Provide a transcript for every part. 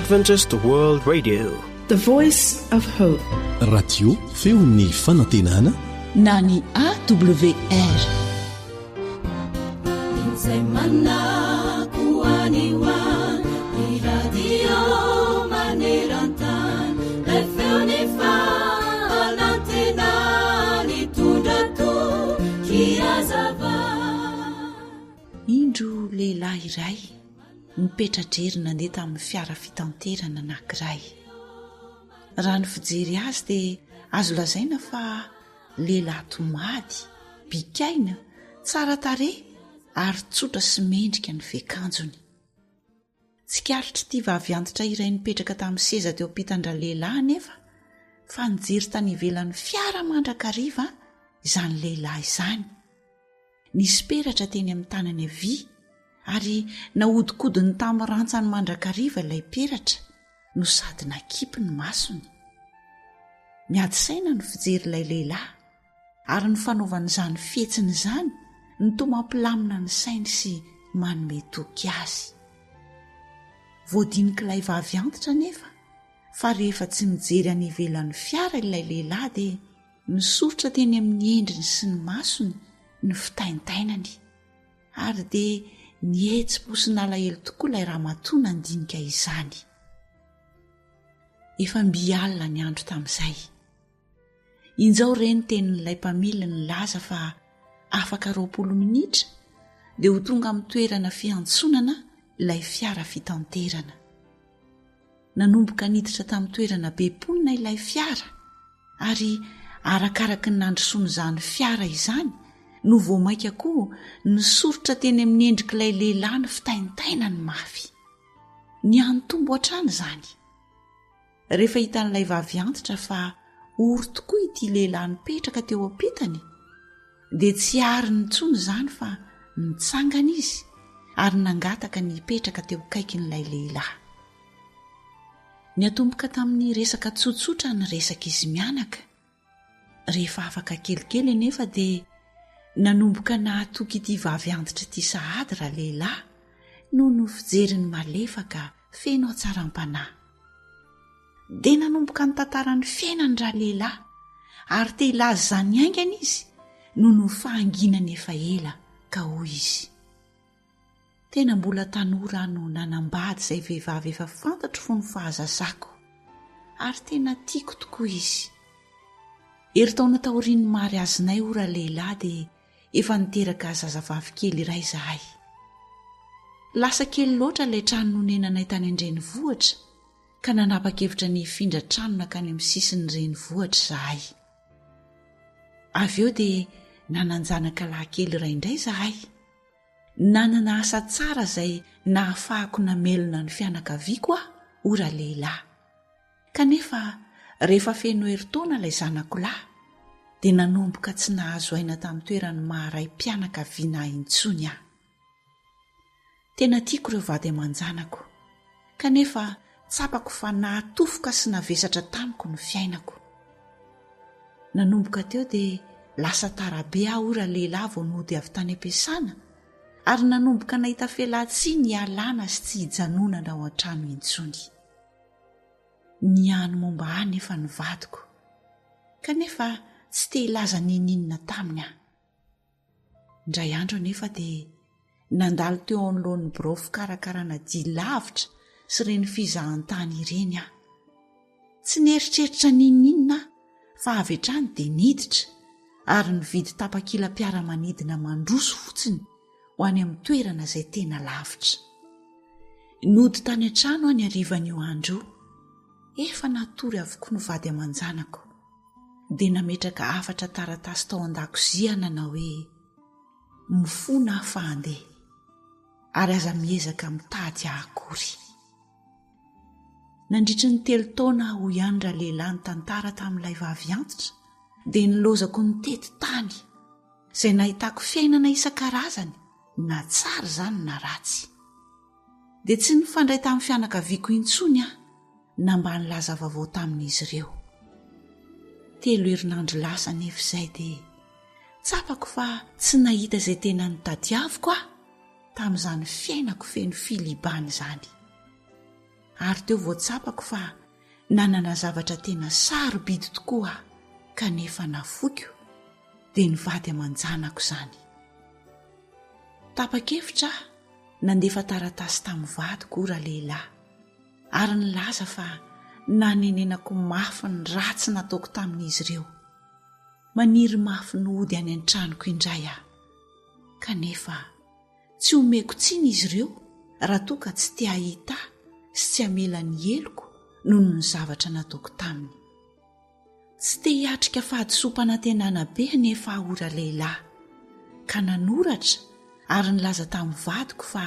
Adventist World Radio, the voice of hope. Radio feon'ny fanantenana na ny AWR. Indro lehilahy iray mipetra-drery nandeha tamin'ny fiara fitanterana anankiray. Raha ny fijery azy dia azo lazaina fa lehilahy tomady, bikaina, tsara tarehy ary tsotra sy mendrika ny fiakanjony. Tsikaritry ity vavy antitra iray nipetraka tamin'ny seza teo ampitandra lehilahy nefa fa nijery tany ivelan'ny fiara mandrakariva izany lehilahy izany. Nisy peratra teny amin'ny tanany havia ary nahodinkodiny tamin'ny rantsany mandrakariva ilay peratra no sady nakipy ny masony. Miady saina ny fijery ilay lehilahy ary ny fanaovan'izany fihetsiny izany ny toa mampilamina ny sainy sy manome toky azy. Voadinika ilay vavy antitra nefa fa rehefa tsy mijery any ivelan'ny fiara ilay lehilahy dia nisoritra teny amin'ny endriny sy ny masony ny fitaintainany ary dia nihetsi-posy nalahelo tokoa ilay ramatoa nandinika izany. Efa mby alina ny andro tamin'izay. Injao reny tenin'ilay mpamily ny laza fa afaka 20 minitra dia ho tonga amin'ny toerana fiantsonana ilay fiara fitanterana. Nanomboka niditra tamin'ny toerana be mponina ilay fiara ary arakaraka ny nandrosoany izany fiara izany no voamaika koa nisoritra teny amin'ny endrik'ilay lehilahy ny fitaintaina ny mafy. Ny antombo hatrany izany. Rehefa hitan'ilay vavy antitra fa ory tokoa ity lehilahy nipetraka teo ampitany dia tsy ary nitsony izany fa nitsangana izy ary nangataka nipetraka teo akaikin'ilay lehilahy. Niatomboka tamin'ny resaka tsotsotra ny resaka izy mianaka. Rehefa afaka kelikely nefa dia nanomboka nahatoky ity vavy antitra ity sahady raha lehilahy noho ny fijeriny malefaka feno hatsaram-panahy. Dia nanomboka ny tantaran'ny fiainany raha lehilahy ary te hilaza izany aingana izy noho ny fahanginany efa ela ka hoy izy. Tena mbola tanora no nanambady izay vehivavy efa fantatro fo ny fahazazako ary tena tiako tokoa izy. Eritaona taoriany mary azinay ora lehilahy dia efa niteraka zazavavy kely iray izahay. Lasa kely loatra ilay trano nonenanay tany an-drenivohitra ka nanapa-kevitra ny hifindra trano nakany amin'ny sisin'ny renivohitra izahay. Avy eo dia nananjanaka lahy-kely iray indray izahay. Nanana asa tsara izay nahafahako namelona ny fianakaviako ora lehilahy. Kanefa rehefa feno eritaona ilay zanako lahy dia nanomboka tsy nahazo aina tamin'ny toerany maharay mpianakaviana intsony aho. Tena tiako ireo vady aman-janako kanefa tsapako fa nahatofoka sy navesatra tamiko ny fiainako. Nanomboka teo dia lasa tarabe aho ora lehilahy vao nody avy tany am-piasana ary nanomboka nahita felan-tsiny ny alana sy tsy hijanonana ao an-trano intsony. Ny hany momba any efa ny vadiko kanefa tsy te hilaza ninina taminy aho. Indray andro nefa dia nandalo teo anoloan'ny birao fikarakarana dia lavitra sy reny fizahantany ireny aho. Tsy neritreritra ninina fa avy hatrany dia niditra ary nividy tapakila mpiara-manidina mandroso fotsiny ho any amin'ny toerana izay tena lavitra. Nody tany an-trano any arivan'io andro efa natory avokoa ny vady aman-janako dia nametraka afatra taratasy tao an-dakozia nanao hoe mifona aho handeha ary aza miezaka mitady ahakory. Nandritry ny 3 taona ho ihany raha lehilahy ny tantara tamin'ilay vavy antitra dia nilozako ny tety tany izay nahitako fiainana isan-karazany na tsara izany na ratsy. Dia tsy nifandray tamin'ny fianakaviako intsony aho na mba nilaza vaovao tamin'izy ireo. 3 herinandro lasa nefa izay dia tsapako fa tsy nahita izay tena nitadiaviko aho tamin'izany fiainako feno filibana izany. ary teo voatsapako fa nanana zavatra tena sarobidy tokoa kanefa nafoiko dia nivady aman-janako izany. Tapa-kevitra nandefa taratasy tamin'ny vadiko ralehilahy ary nilaza fa nanenenako mafy ny ratsy nataoko tamin'izy ireo. Maniry mafy ny ody any an-tranoko indray aho, kanefa tsy omeko tsiny izy ireo raha toa ka tsy tia hita sy tsy hamela ny heloko noho ny zavatra nataoko taminy. Tsy te hiatrika fahadisompana tenana be nefa aho ralehilahy, ka nanoratra ary nilaza tamin'ny vadiko fa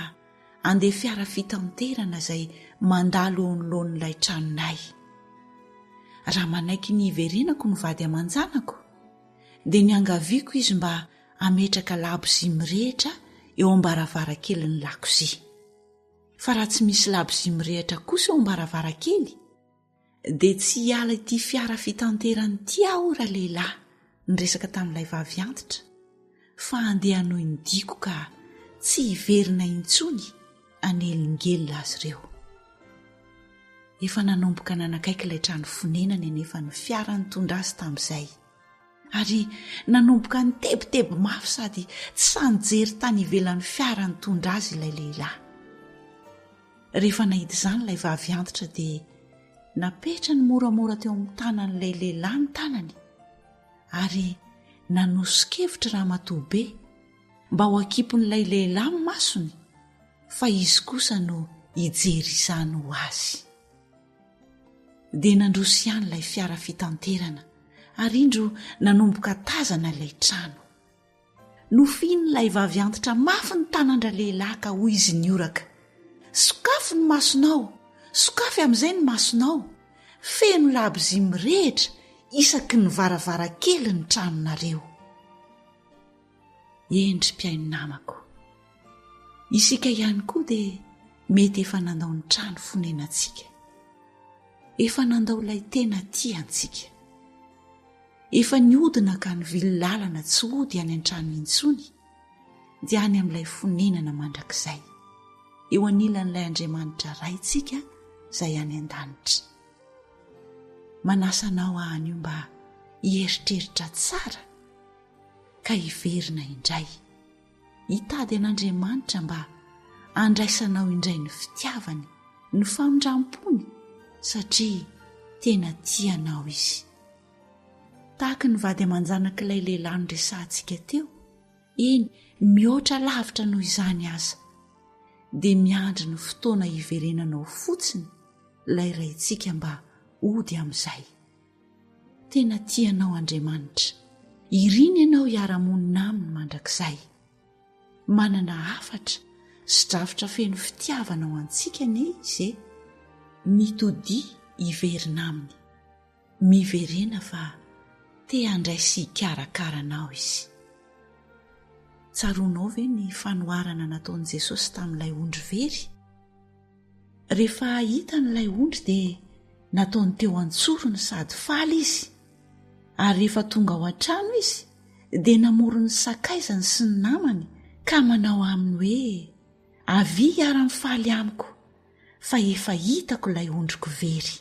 andeha fiara fitaterana izay mandalo olonolon'ilay tranonay. Raha manaiky ny hiverenako ny vady aman-janako dia niangaviako izy mba ametraka labozy mirehitra eo am-baravarankely ny lakozia. Fa raha tsy misy labozy mirehitra kosa eo am-baravarankely dia tsy hiala ity fiara fitaterany ity aho ralehilahy, niresaka tamin'ilay vavy antitra, fa andeha hanohy ny diako ka tsy hiverina intsony anelingelina azy ireo. Efa nanomboka nanakaiky ilay trano fonenany anefa ny fiara nitondra azy tamin'izay, ary nanomboka nitebiteby mafy sady tsy sanjery tany ivelan'ny fiara nitondra azy ilay lehilahy. Rehefa nahita izany ilay vavy antitra dia napetra ny moramora teo amin'ny tanan'ilay lehilahy ny tanany ary nanosokevitra raha matobe mba ho akipon'ilay lehilahy ny masony, fa izy kosa no hijery izany ho azy. Dia nandroso ihany ilay fiara fitaterana ary indro nanomboka tazana ilay trano. Nofiny ilay vavy antitra mafy ny tanandra lehilahy ka hoy izy nioraka, "Sokafy ny masonao, sokafy amin'izay ny masonao, feno labozy mirehitra isaky ny varavarankely ny tranonareo." Endry mpiaino namako, isika ihany koa dia mety efa nandao ny trano fonenantsika, efa nandao ilay tena tiantsika, efa niodina ka nivily lalana tsy ody any an-trano intsony dia any amin'ilay fonenana mandrakizay eo anilan'ilay Andriamanitra raintsika izay any an-danitra. Manasanao anio mba hieritreritra tsara ka hiverina indray, hitady an'Andriamanitra mba andraisanao indray ny fitiavany, ny famindram-pony, satria tena tianao izy. Tahaka ny vady aman-janak'ilay lehilahy niresahantsika teo, eny mihoatra lavitra noho izany aza, dia miandry ny fotoana hiverenanao fotsiny ilay raintsika mba ody amin'izay. Tena tianao Andriamanitra, iriny ianao hiara-monina aminy mandrakizay, manana hafatra sy drafitra feno fitiavana ho antsika ne izy e. Mitodi hiverina aminy, miverena fa te handray sy hikarakaranao izy. Tsaroanao ve ny fanoharana nataon'i Jesosy tamin'ilay ondry very? Rehefa hita n'ilay ondry dia nataony teo antsorony sady faly izy, ary rehefa tonga ao an-trano izy dia namorony sakaizany sy ny namany ka manao aminy hoe, "Avy hiara-mifaly amiko, fa efa hitako ilay ondriko very."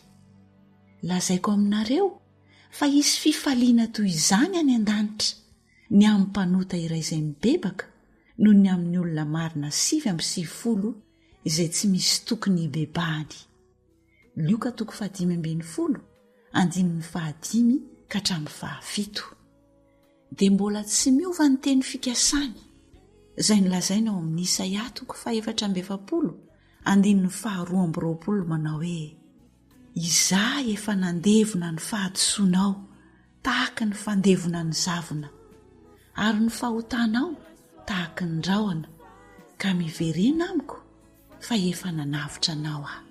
Lazaiko aminareo fa hisy fifaliana toy izany any an-danitra ny amin'ny mpanota iray izay mibebaka noho ny amin'ny olona marina 7:20 izay tsy misy tokony hibebahany. Luka 5:15 andininy 5 ka hatramin'ny 7. Dia mbola tsy miova ny teny fikasany izay nilazaina ao amin'ny Isaia 4:20 andininy 2:20 manao hoe, "Izaho efa nandevona ny fahadisoanao tahaka ny fandevona ny zavona, ary ny fahotanao tahaka ny rahona, ka miverena amiko fa efa nanavitra anao aho."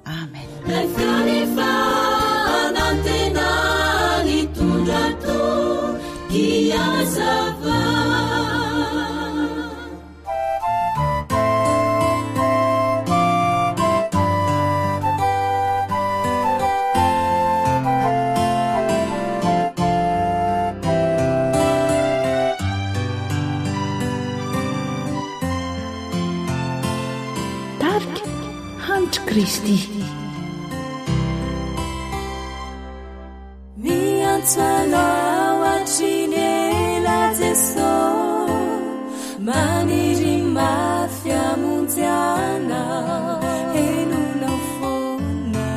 Amen. Kristy. Miantsanao atrinela Jeso maniry mafiamonjiana henonao fona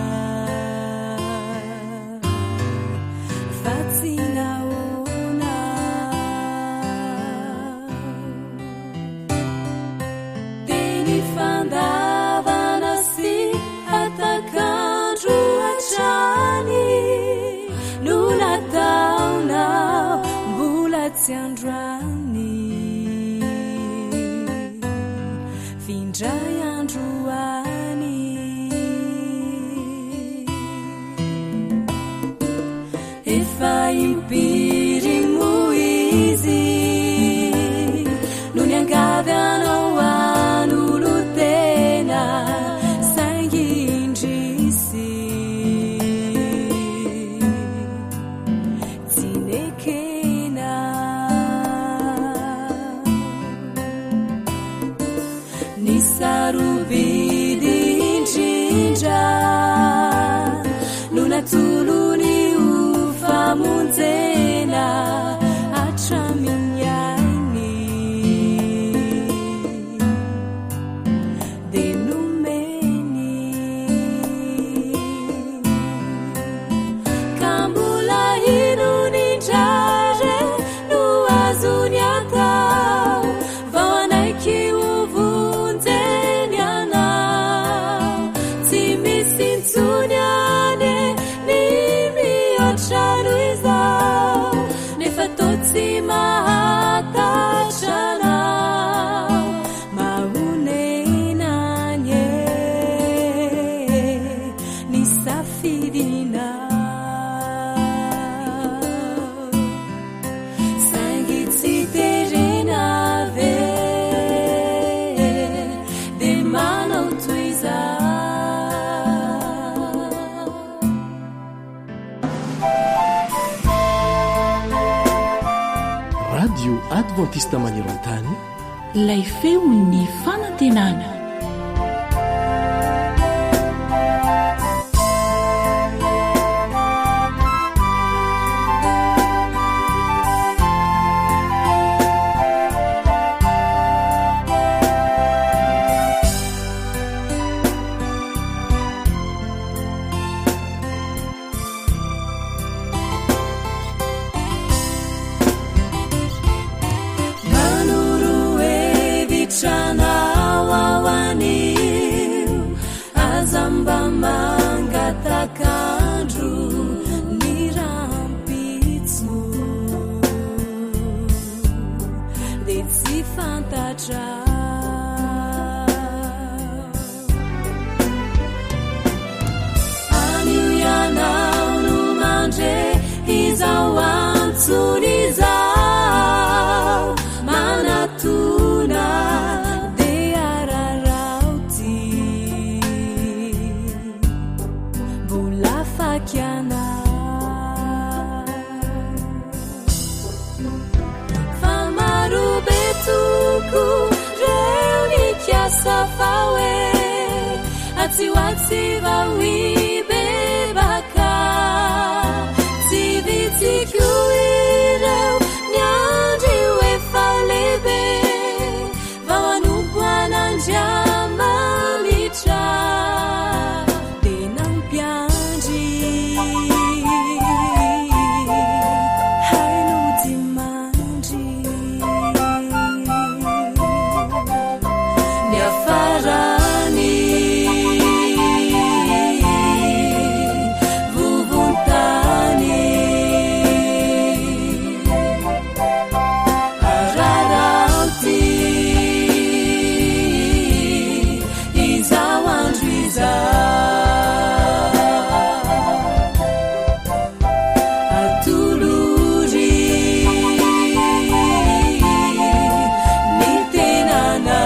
fa tsy naona dia ny fandavana sy atakandro atrany no nataonao mbola tsy androany findray androany efa impiry moizy no niangavy anao an'olo tena saingy indrisy tsy nekena ny sarobidy indrindra no natolony ho famonjena hatramin'ny ainy dia nomeny ka mbola hinon'indrare no azony atao vao anaiky ho vonjeny anao tsy misy ntsony ane ny mihoatrano izao nefa tao tsy mahatatra anao mahonenany ny safidinao saingy tsy terena ave dia manao toy izao Radio Adventiste Maneran-tany Ilay feon'ny fanantenana. Tranao awanio azamba mangatakandro ny rampitso dia tsy fantatra anio ianao no mandre izao antsony izao manatona dia ararauty mbola fakiana fa maro be toko reo ny kiasa fawe atsiwatsy vawi bebaka tsy vitsiko ireo nyandry efa lebe vao anompoanandriama mitra dia nampiandry haino dimandry ny afarany vovontany ararauty izao andro izao atolory ny tenana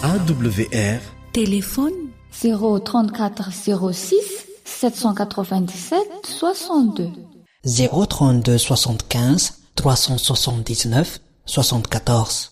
AWR Téléphone 034 06 797 62 032 75 379 74.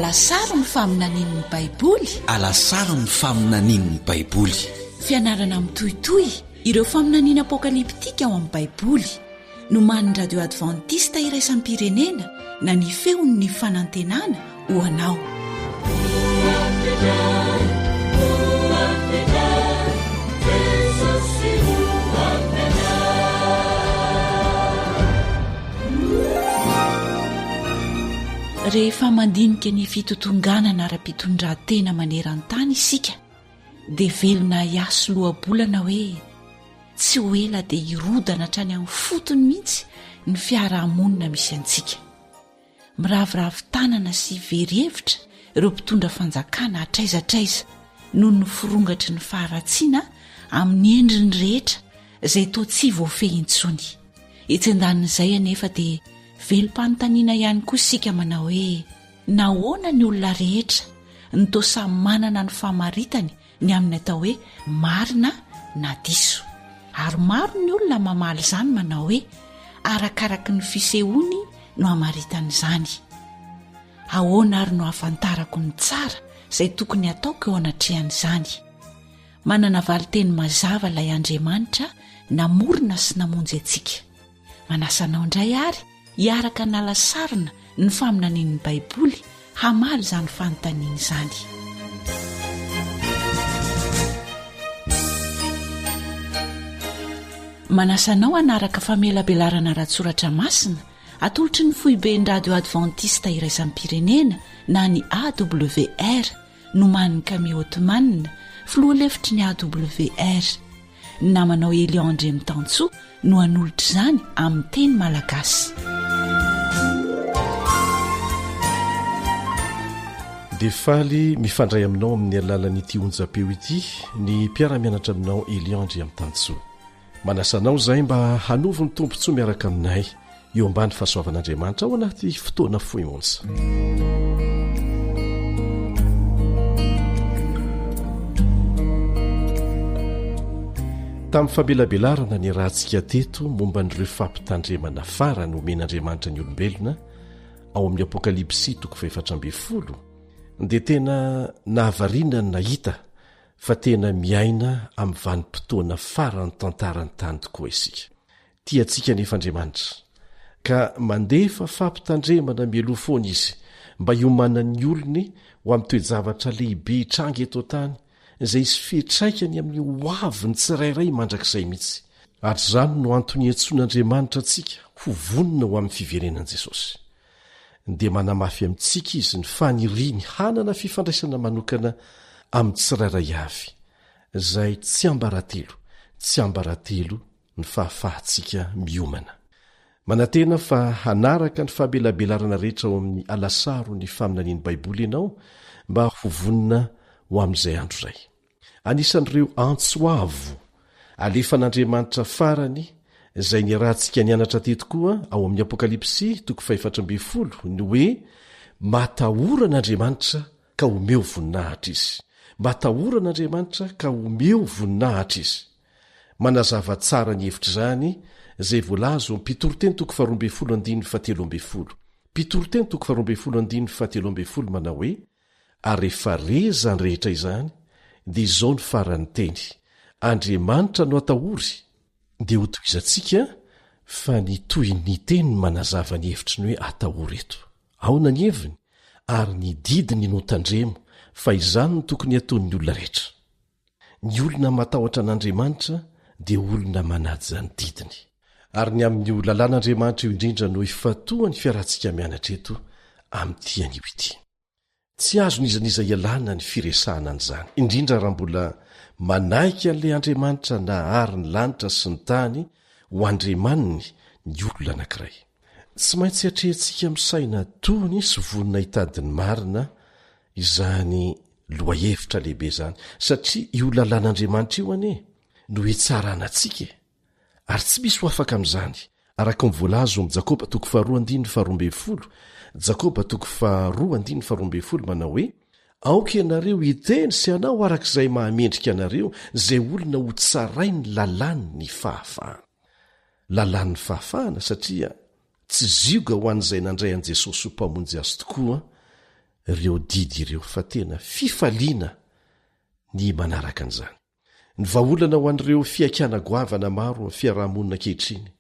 alasara ny faminanin'ny baiboly alasara ny faminanin'ny baiboly fianarana mitohitoy ireo faminaniana apokaliptika ao amin'ny baiboly no man'ny radio adventista iraisan'ny pirenena na ny feon'ny fanantenana ho anao rehefa mandinika ny fitotonganana ara-pitondran-tena maneran-tany isika dia velona hiaso lohabolana hoe tsy ho ela dia hirodana hatrany amin'ny fotony mihitsy ny fiarahamonina misy antsika miravoravo tanana sy verihevitra ireo mpitondra fanjakana hatraizatraiza noho ny firongatry ny faharatsiana amin'ny endriny rehetra izay toa tsy voafehintsony hitsendanin'izay anefa dia velom-panontaniana ihany koa isika manao hoe nahoana ny olona rehetra ny toa samy manana ny fahamaritany ny amin'ny atao hoe marina na diso ary maro ny olona mamaly izany manao hoe arakaraky ny fisehoany no hamaritany izany ahoana ary no hafantarako ny tsara izay tokony ataoko eo anatrehan'izany manana valiteny mazava ilay Andriamanitra namorona sy namonjy antsika manasanao indray ary hiaraka nalasarina ny faminanian'ny baiboly hamaly izany fanontaniana izany manasanao hanaraka famelabelarana ratsoratra masina atolotry ny foiben'ny radio adventista iraisan'ny pirenena na ny AWR no man'ny Camille Ottomanina filohalefitry ny AWR namanao Eliandre Mitanso no hanolotra izany amin'ny teny malagasy dia faly mifandray aminao amin'ny alalan'ity onjapeo ity ny mpiara-mianatra aminao Eliandre Mitanso manasanao izay mba hanovo ny tompontsoa miaraka aminay eo ambany fahasoavan'Andriamanitra ao anaty fotoana fohy monja tamin'ny famelabelarana ny rahantsika teto momba n'ireo fampitandremana fara no omen'Andriamanitra ny olombelona ao amin'ny apokalipsy 4:10 dia tena nahavariana ny nahita fa tena miaina amin'ny vanim-potoana farany tantarany tany tokoa isika tiantsika nefa Andriamanitra ka mandefa fampitandremana mialoha foana izy mba hiomanan'ny olony ho amin'ny toe-javatra lehibe hitranga eto tany izay isy fihetraikany amin'ny hoavy ny tsirairay mandrakizay mihitsy ary izany no antony iantsoan'Andriamanitra antsika ho vonona ho amin'ny fiverenan'i Jesosy dia manamafy amintsika izy ny faniriany hanana fifandraisana manokana amin'ny tsirairay avy izay tsy ambaratelo ny fahafahantsika miomana manantena fa hanaraka ny fahabelabelarana rehetra ao amin'ny alasaro ny faminanian'ny baiboly ianao mba ho vonona ho amin'izay andro izay anisan'ireo antsoavo alefan'Andriamanitra farany izay ny rahantsika nianatra teto koa ao amin'ny apokalipsy 4:10 ny hoe matahoran'Andriamanitra ka omeo voninahitra izy matahoran'Andriamanitra ka omeo voninahitra izy manazava tsara ny hevitra izany izay voalazo amin'ny Pitoroteny 2:12 manao hoe ary rehefa reza ny rehetra izany dia izao ny farany teny Andriamanitra no atahory dia ho toizantsika fa ny toy ny teny manazava ny hevitry ny hoe atahory eto aona ny heviny ary ny didiny no tandremo fa izany no tokony ataon'ny olona rehetra ny olona matahotra an'Andriamanitra dia olona manaja ny didiny ary ny amin'ny lalàn'Andriamanitra io indrindra no ifatoa ny fiarantsika mianatra eto amin'ity anio ity tsy azo nizaniza ialana ny firesahana an'izany indrindra raha mbola manaiky an'ilay andriamanitra nahary ny lanitra sy ny tany ho andriamaniny ny olona anankiray. Tsy maintsy atrehantsika misaina tony sy vonina hitadiny marina izany loahevitra lehibe zany satria io lalàn'andriamanitra io anie no hitsarana antsika ary tsy misy ho afaka amin'izany araka ny voalazo amin'ny Jakoba 4:12 Jakoba 4:12 manao hoe aoka ianareo hiteny sy anao arak'izay mahamendrika anareo zay olona ho tsarai ny lalàn'ny fahafahana. Lalàn'ny fahafahana satria tsy zioga ho an'izay nandray an' Jesosy ho mpamonjy azy tokoa ireo didy ireo fa tena fifaliana ny manaraka an'izany. Ny vahaolana ho an'ireo fiaikana goavana maro amin'ny fiarahamonina ankehitriny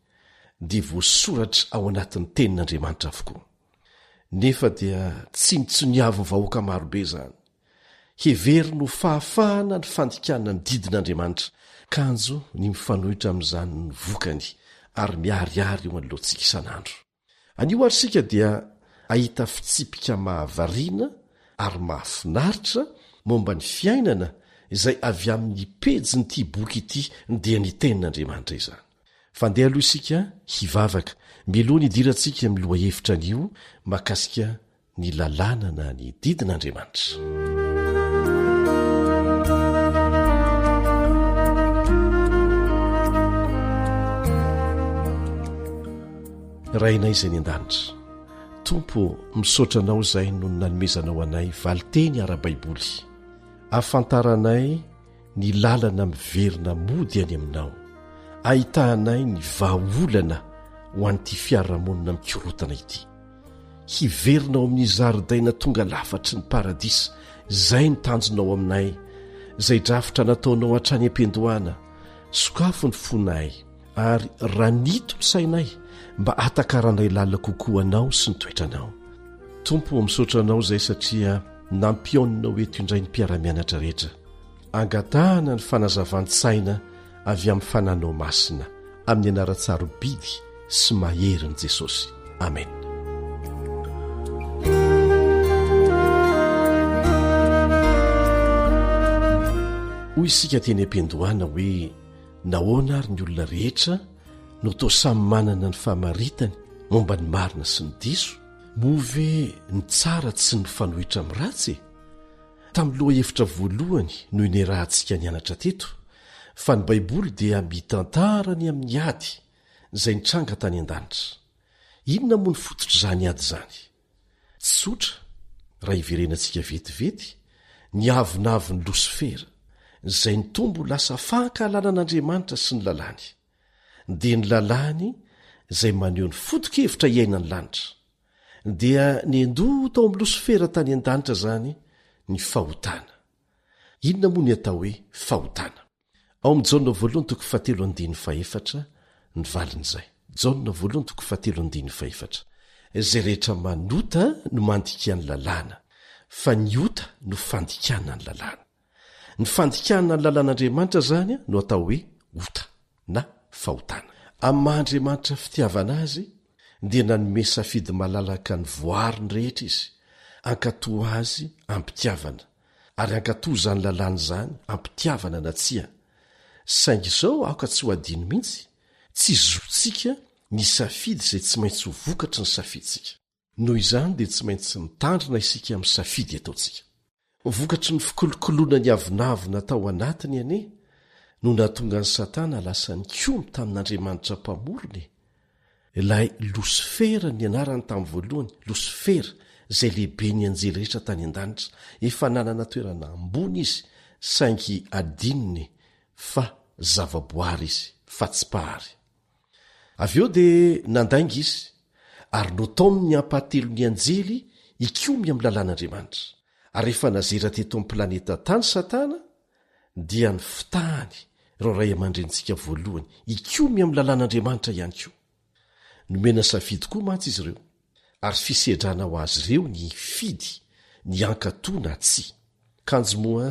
dia voasoratra ao anatin'ny tenin'Andriamanitra avokoa. Nefa dia tsy nitsoniavo ny vahoaka marobe zany. Heverino ho fahafahana ny fandikanana ny didin'Andriamanitra kanjo ny mifanohitra amin'izany ny vokany ary miariary eo anoloantsika isan'andro. Anio ary sika dia ahita fitsipika mahavariana ary mahafinaritra momba ny fiainana izay avy amin'ny pejin'ity boky ity dia ny tenin'Andriamanitra izany. Fandeha aloha isika hivavaka miloha ny dirantsika miloha hevitra anio makasika ny lalàna na ny didin'Andriamanitra. Rainay izay ny an-danitra, Tompo, misaotra anao izay no nanomezanao anay valiteny ara-baiboly ahafantaranay ny lalana miverina mody any aminao, ahitahanay ny vahaolana ho an'ity fiarahamonina mikorotana ity. Hiverinao amin'ny zaridaina tonga lafatry ny paradisa izay ny tanjonao aminay, izay drafitra nataonao hatrany am-piandohana. Sokafo ny fonay ary ranito ny sainay mba hatakaranay lalina kokoa anao sy ny toetranao. Tompo, misaotra anao izay satria nampionanao eto indray ny mpiara-mianatra rehetra, angatahana ny fanazavantsaina avy amin'ny fananao masina amin'ny anaratsarobidy sy maherin'i Jesosy. Amen. Hoy isika teny am-piandohana hoe nahoana ary ny olona rehetra no toa samy manana ny fahamaritany momba ny marina sy ny diso, move ny tsara tsy ny fanohitra amin'ny ratsy. Tamin'ny loha hevitra voalohany noho ny rahantsika nianatra teto fa ny Baiboly dia mitantarany amin'ny ady izay nitranga tany an-danitra. Inona moa ny fototr''izany ady izany? Tsotra raha iverenantsika vetivety ny avonavy ny Losifera izay nitombo lasa fahankahalanan'Andriamanitra sy ny lalàny, dia ny lalàny izay maneho ny foto-kevitra iainany lanitra, dia niendoha tao amin'ny Losifera tany an-danitra zany ny fahotana. Inona moa ny atao hoe fahotana? Ao amin'ny Jaona 1:7-4 ny valin'izay. Jaona 1:7-4 izay rehetra manota no mandikana ny lalàna, fa ny ota no fandikana ny lalàna. Ny fandikana ny lalàn'Andriamanitra zany no atao hoe ota na fahotana. Amin'ny maha-Andriamanitra fitiavana azy dia nanome safidy malalaka ny voariny rehetra izy, ankatoa azy ampitiavana, ary ankatoa zany lalàna izany ampitiavana na tsia. Saingy izao aoka tsy ho adino mihitsy, tsy zontsika ny safidy izay tsy maintsy ho vokatry ny safiditsika. Noho izany dia tsy maintsy mitandrina isika amin'ny safidy ataontsika. Vokatry ny fikolokoloana ny avinavina tao anatiny anie no natonga ny Satana lasa nikomy tamin'Andriamanitra mpamorony. Ilay Losifera ny anarany tamin'ny voalohany, Losifera izay lehibe ny anjely rehetra tany an-danitra, efa nanana toerana ambony izy, saingy adininy fa zavaboary izy, fa tsy pahary. Avy eo dia nandainga izy, ary notaony ny hampahatelo ny anjely hikomy amin'ny lalàn'Andriamanitra. Ary rehefa nazera teto amin'ny planeta tany Satana, dia ny fitahany ireo ray aman-drenitsika voalohany hikomy amin'ny lalàn'Andriamanitra ihany koa. Nomena safidy koa mantsy izy ireo, ary fisedrana ho azy ireo ny fidy, ny ankatoana tsia. Kanjo moa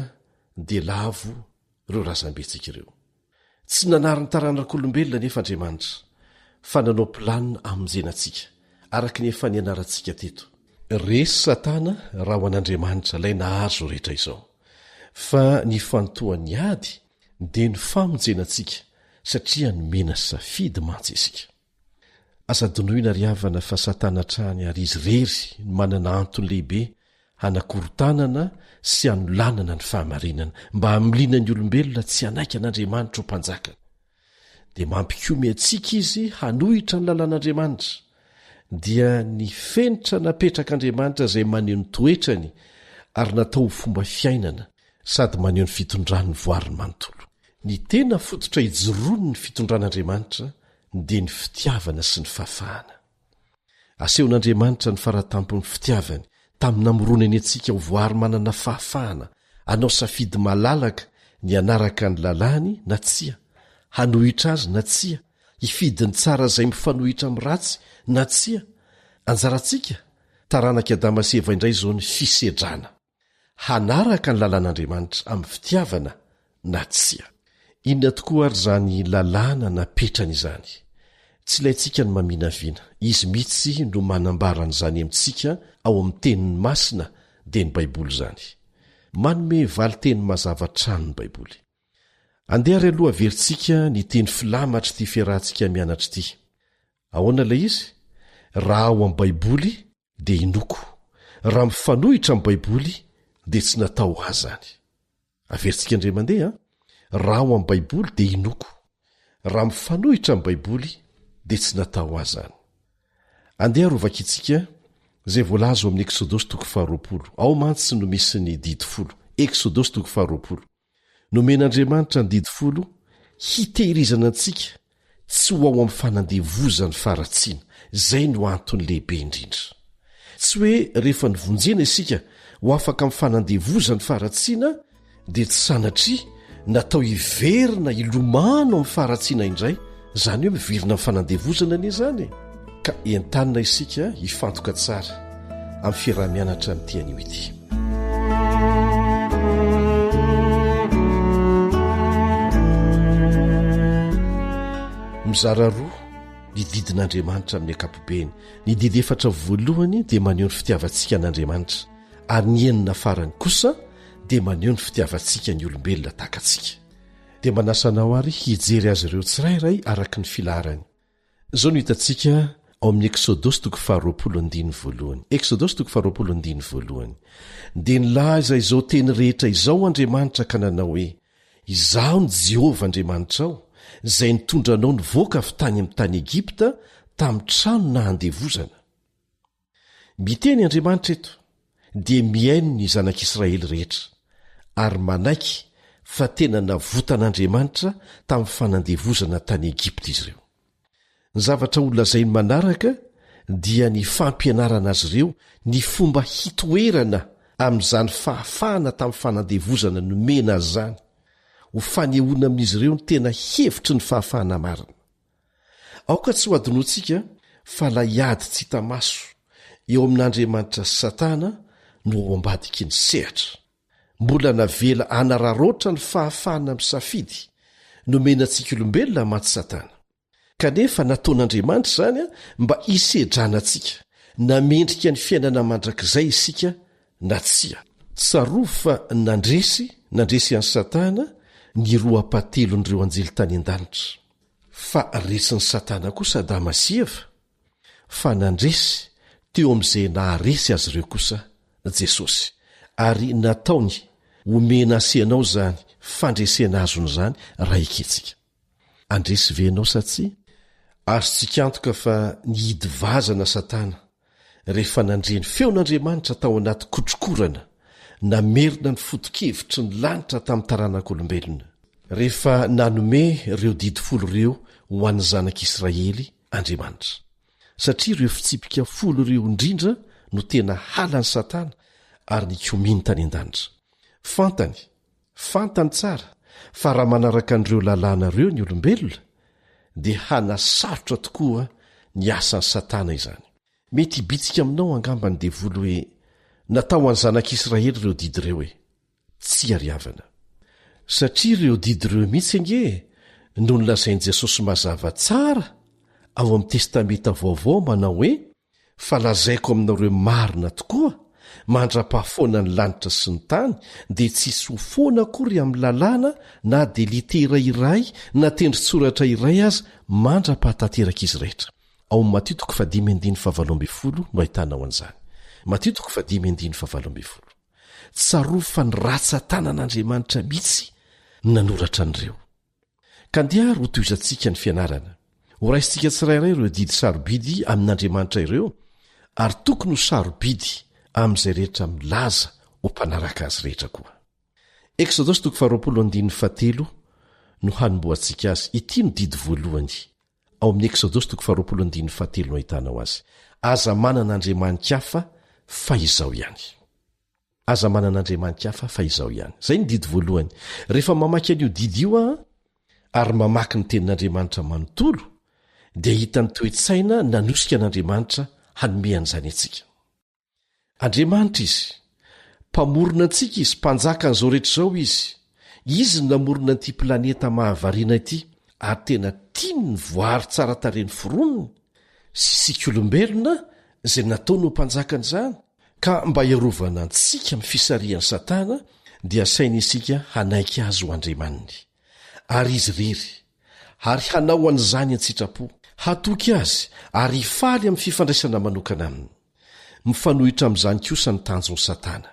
dia lavo ireo razam-betsika ireo. Tsy nanary ny taranak'olombelona nefa Andriamanitra, fa nanao planina hamonjenantsika araka ny efa nianarantsika teto. resy satana raha ho an'andriamanitra ilay nahazo rehetra izao fa ny fantoany ady dia ny famonjena antsika satria nomena safidy mantsy isika. Azadonoina ry havana fa satana trany ary izy rery no manana antony lehibe hanakorotanana sy hanolanana ny fahamarinana mba hamiliana ny olombelona tsy hanaiky an'Andriamanitra ho mpanjakana. Dia mampikome antsika izy hanohitra ny lalàn'Andriamanitra dia ny fenitra napetrak'Andriamanitra izay maneho ny toetrany ary natao ho fomba fiainana sady maneho ny fitondrany voariny manontolo. Ny tena fototra hijoroany ny fitondran'Andriamanitra dia ny fitiavana sy ny fahafahana. Asehon'Andriamanitra ny faratampon'ny fitiavany tamin'ny namoronany antsika ho voary manana fahafahana, anao safidy malalaka ny anaraka ny lalàny na tsia, hanohitra azy na tsia, hifidiny tsara izay mifanohitra amin'ny ratsy na tsia. Anjarantsika taranaka Adama sy Eva indray izao ny fisedrana, hanaraka ny lalàn'Andriamanitra amin'ny fitiavana na tsia. Inona tokoa ary zany lalàna napetrany izany? Tsy ilayntsika ny maminaviana, izy mihitsy no manambaran'izany amintsika ao amin'ny teniny masina dia ny Baiboly izany. Manome valiteny mazava trano ny Baiboly. Andeha ary aloha averintsika ny teny filamatra ity fiarahantsika mianatra ity. Ahoana ilay izy? Raha ao amin'ny Baiboly dia inoko, raha mifanohitra amin'ny Baiboly dia tsy natao azy zany. Averintsika indray mandeha. Raha ao amin'ny Baiboly dia inoko, raha mifanohitra amin'ny Baiboly dia tsy natao azy zany. Andeha rovakitsika izay voalaza ao amin'ny Eksodosy 20. Ao mantsy no misy ny didy 10. Eksodosy 20. Nomen'Andriamanitra ny didy 10 hitehirizana antsika tsy ho ao amin'ny fanandevozany faratsiana. Izay no antony lehibe indrindra. Tsy hoe rehefa nivonjena isika ho afaka amin'ny fanandevozany faratsiana dia tsy sanatria natao hiverina ilomano amin'ny faratsiana indray, izany hoe mivirina amin'ny fanandevozana anie izany. Ka entanina isika hifantoka tsara amin'ny fiarah-mianatra amin'ity anio ity. Mizara roa ny didin'Andriamanitra amin'ny ankapobeny. Ny didy 4 voalohany dia maneho ny fitiavantsika an'Andriamanitra, ary ny enina farany kosa dia maneho ny fitiavantsika ny olombelona tahaka antsika. Dia manasa anao ary hijery azy ireo tsirairay araka ny filaharany. Izao no hitantsika ao amin'ny Eksodosy 20:1. Eksodosy 20:1. Dia nilaza izao teny rehetra izao Andriamanitra ka nanao hoe: izaho ny Jehovah Andriamanitrao, izay nitondra anao nivoaka avy tany amin'ny tany Egipta tamin'ny trano nahandevozana. Miteny Andriamanitra eto dia mihaino ny zanak'Israely rehetra, ary manaiky fa tena navotan'Andriamanitra tamin'ny fanandevozana tany Egipta izy ireo. Ny zavatra olazainy manaraka dia ny fampianarana azy ireo ny fomba hitoerana amin'izany fahafahana tamin'ny fanandevozana nomena azy zany, ho fanehoana amin'izy ireo ny tena hevitry ny fahafahana marina. Aoka tsy ho adinoantsika fa laiady tsy hita maso eo amin'Andriamanitra sy Satana no ao ambadiky ny sehatra. Mbola navela anararoatra ny fahafahana amin'ny safidy nomenantsika olombelona maty Satana. Kanefa nataon'Andriamanitra izany mba hisedrana antsika, namendrika ny fiainana mandrakizay isika na tsia. Tsaroa fa nandresy an'ny Satana ny roa apatelon'ireo anjely tany an-danitra. Fa resin'ny Satana kosa Adama sy Eva, fa nandresy teo amin'izay naharesy azy ireo kosa Jesosy, ary nataony omena aseanao zany fandresena azony zany raha iketsika. Andresy ve ianao sa tsia? Azotsika antoka fa nihidy vazana Satana rehefa nandreny feon'Andriamanitra tao anaty kotrokorana, namerina ny foto-kevitry ny lanitra tamin'ny taranak'olombelona, rehefa nanome ireo didy 10 ireo ho an'ny zanak'Israely Andriamanitra. Satria ireo fitsipika 10 ireo indrindra no tena halany Satana ary nikominy tany an-danitra. Fantany tsara fa raha manaraka an'ireo lalàna ireo ny olombelona dia hanasarotra tokoa ny asan'ny Satana izany. Mety hibitsika aminao angambany devoly hoe natao any zanak'Israely ireo didy ireo hoe tsy ariavana. Satria ireo didy ireo mihitsy ange no nolazain'i Jesosy mazava tsara ao amin'ny testamenta vaovao manao hoe fa lazaiko aminareo marina tokoa mandra-pahafoana ny lanitra sy ny tany dia tsisy ho foana akory amin'ny lalàna na dia litera iray na tendrin-tsoratra iray aza mandra-pahatateraka izy rehetra. Ao amin'ny Matio 5:17 no ahitanao an'izany. Matio 5:17. Tsaroa fa ny ratsan-tanan'Andriamanitra mihitsy nanoratra an'ireo. Ka andeha ro toizantsika ny fianarana. Ho raisintsika tsirairay ireo didy sarobidy amin'Andriamanitra ireo, ary tokony ho sarobidy amin'izay rehetra milaza ho mpanaraka azy rehetra koa. Exodosy 20:7 no hanomboantsika azy. Ity no didy voalohany. Ao amin'ny Exodosy 20:7 no ahitanao azy. Aza manan'Andriamanitra hafa fa izao ihany. Aza manan'Andriamanitra hafa fa izao ihany. Zay ny didy voalohany. Rehefa mamaky an'io didy io ary mamaky ny tenin'Andriamanitra manontolo, dia hitany toe-tsaina nanosika an'Andriamanitra hanome an'izany antsika. Andriamanitra izy, mpamorona antsika izy, mpanjaka an'izao rehetra izao izy. Izy no namorona an'ity planeta mahavariana ity, ary tena tiany ny voary tsara tareny foroniny sy isika olombelona izay nataony ho mpanjaka an'izany. Ka mba iarovana antsika amin'ny fisarian'ny Satana, dia saina isika hanaiky azy ho andriamaniny. Ary izy rery, ary hanao an'izany an-tsitrapo, hatoky azy ary hifaly amin'ny fifandraisana manokana aminy. Mifanohitra amin'izany kosa ny tanjon'ny Satana.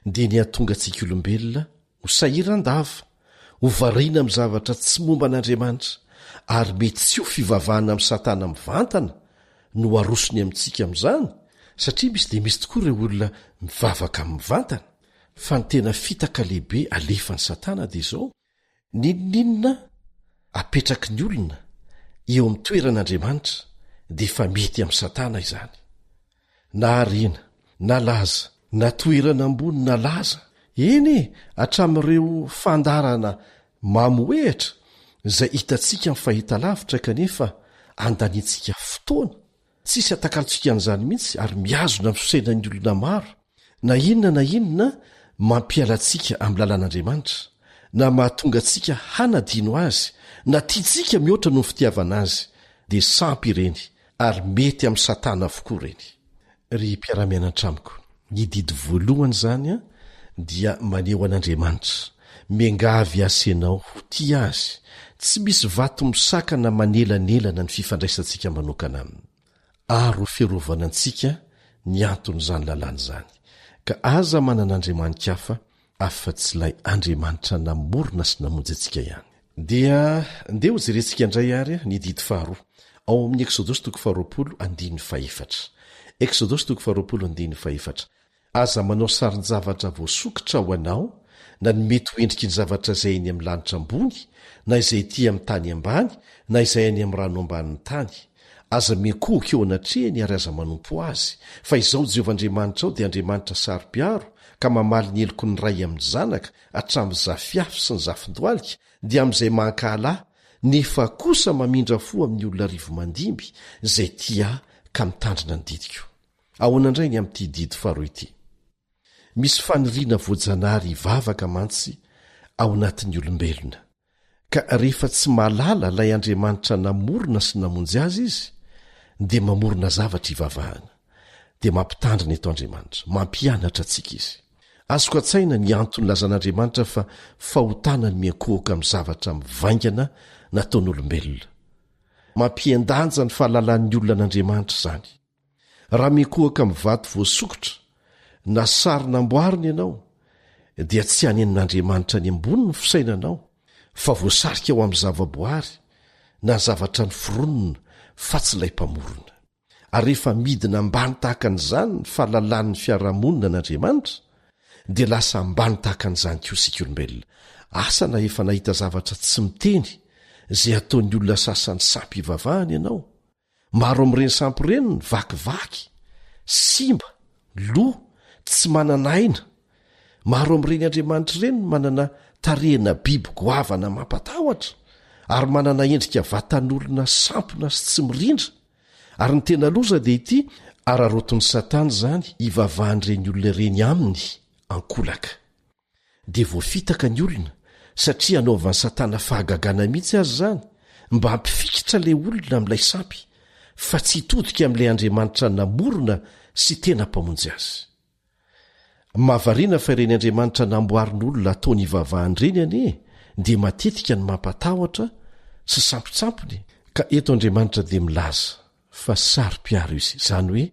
Dia ny atonga antsika olombelona ho sahiran-dava, ho variana amin'ny zavatra tsy momba an'Andriamanitra, ary mety tsy ho fivavahana amin'ny Satana mivantana no arosony amintsika amin'izany, satria misy tokoa ireo olona mivavaka amin'ny mivantana. Fa ny tena fitaka lehibe alefan'ny Satana dia izao: ninona apetraky ny olona eo amin'ny toeran'Andriamanitra dia efa mety amin'ny Satana izany. Na arena, na laza, na toerana ambony na laza, eny hatramin'ireo fandarana mamoehatra izay hitantsika amin'ny fahitalavitra, kanefa andaniantsika fotoana. Tsisy atakalontsika an'izany mihitsy, ary miazona amin'ny fisainan'ny olona maro. Na inona mampiala antsika amin'ny lalàn'Andriamanitra, na mahatonga antsika hanadino azy, na tiantsika mihoatra no fitiavana azy, dia sampy ireny ary mety amin'ny Satana avokoa ireny. Ry mpiara-mianatra amiko, ny didy voalohany izany dia maneho an'Andriamanitra, miangavy asenao ho tia azy, tsy misy vato misaka na manelanelana ny fifandraisantsika manokana aminy. Ary ho fiarovana antsika ny anton'izany lalàna izany. Ka aza manan'Andriamanitra hafa afa-tsy ilay Andriamanitra namorona sy namonjy antsika ihany. Dia ndeha ho jerentsika indray ary ny didy faharoa ao amin'ny Exodosy 20:14. Exodosy 20:14. Aza manao sarin-javatra voasokitra ho anao, na ny mety ho endriky ny zavatra izay eny amin'ny lanitra ambony, na izay ety amin'ny tany ambany, na izay any amin'ny rano ambanin'ny tany. Aza mikohoka eo anatrehany ary aza manompo azy. Fa izao Jehovah Andriamanitra ao dia Andriamanitra saro-piaro, ka mamaly ny eloko ny ray amin'ny zanaka hatramin'ny zafiafy sy ny zafindoalika, dia amin'izay mankahalahy, nefa kosa mamindra fo amin'ny olona rivo mandimby izay tia ka mitandrina ny didiko. Ahoana indray ny amin'ity didy faharoa ity? Misy faniriana voajanahary hivavaka mantsy ao anatin'ny olombelona, ka rehefa tsy malala ilay Andriamanitra namorona sy namonjy azy izy, dia mamorona zavatra hivavahana. Dia mampitandrina eto Andriamanitra, mampianatra antsika izy. Azoko an-tsaina ny antony lazan'Andriamanitra fa fahotana ny miankohoka amin'ny zavatra mivaingana nataon'olombelona. Mampiendanja ny fahalalan'ny olona an'Andriamanitra izany. Raha miankohoka amin'ny vato voasokotra na sarinamboarina ianao, dia tsy hanen'Andriamanitra ny ambony ny fisainanao, fa voasarika ao amin'ny zavaboary na zavatra ny foronina fa tsy ilay mpamorona. Ary rehefa midina ambany tahaka an'izany ny fahalalan'ny fiarahamonina an'Andriamanitra, dia lasa ambany tahaka an'izany koa isika olombelona. Asa na efa nahita zavatra tsy miteny izay ataon'ny olona sasany sampy hivavahana ianao. Maro amin'ireny sampy ireny ny vakivaky, simba, loha, tsy manana aina. Maro amin'ireny Andriamanitra ireny manana tarehina biby goavana mampatahotra, ary manana endrika vatan'olona sampona sy tsy mirindra. Ary ny tena loza dia ity, araroton'ny Satana izany hivavahan'ireny olona ireny aminy ankolaka. Dia voafitaka ny olona, satria anaovan'ny Satana fahagagana mihitsy azy izany, mba hampifikitra ilay olona amin'ilay sampy, fa tsy hitodika amin'ilay Andriamanitra namorona sy tena mpamonjy azy. Mahavariana fa ireny Andriamanitra namboarin'olona ataony ivavahan-dreny anie dia matetika ny mampatahotra sy sampotsampony. Ka eto Andriamanitra dia milaza fa sary-piaro izy, izany hoe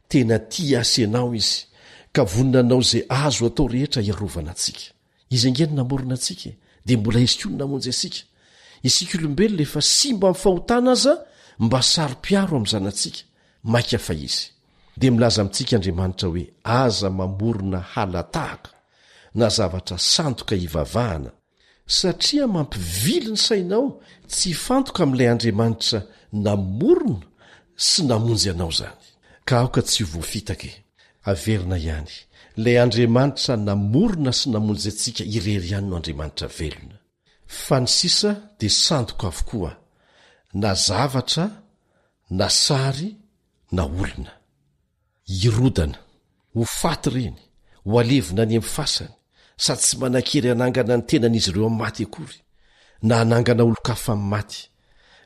tena tia asa ianao izy ka voninanao izay azo atao rehetra iarovana antsika. Izy angeny namorona antsika dia mbola izy koa no namonjy antsika. Isika olombelona efa simba amin'ny fahotana aza mba sary-piaro amin'ny zanantsika, maika fa izy. Dia milaza amintsika Andriamanitra hoe aza mamorona halatahaka na zavatra sandoka hivavahana, satria mampivily ny sainao tsy fantoka amin'ilay Andriamanitra namorona sy namonjy anao zany. Ka aoka tsy voafitaka averina ihany, ilay Andriamanitra namorona sy namonjy antsika irery ihany no Andriamanitra velona. Fa ny sisa dia sandoka avokoa, na zavatra, na sary, na olona. Irodana, ho faty reny, ho alevina any amin'ny fasany, sady tsy manan-kery hanangana ny tenan'izy ireo amin'ny maty akory, na hanangana olo-kafa amin'ny maty,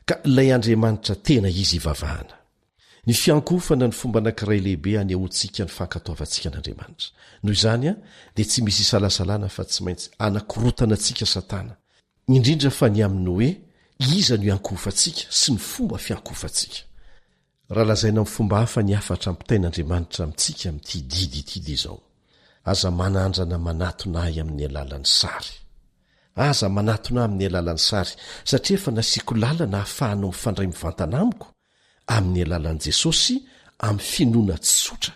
ka ilay Andriamanitra tena izy ivavahana. Ny fiankofana ny fomba anankiray lehibe anehoantsika ny fankatoavantsika an'Andriamanitra. Noho izany dia tsy misy isalasalana fa tsy maintsy anakorotana antsika Satana, indrindra fa ny aminy hoe iza no iankofantsika sy ny fomba fiankofantsika. Raha lazaina amin'ny fomba hafa ny afatra ampitain'Andriamanitra amintsika amin'ity didy ity dia izao: aza manandrana manatona ahy amin'ny alalan'ny sary. Aza manatona ahy amin'ny alalan'ny sary, satria efa nasiako lalana ahafahanao mifandray mivantana amiko amin'ny alalan'i Jesosy amin'ny finoana tsotra.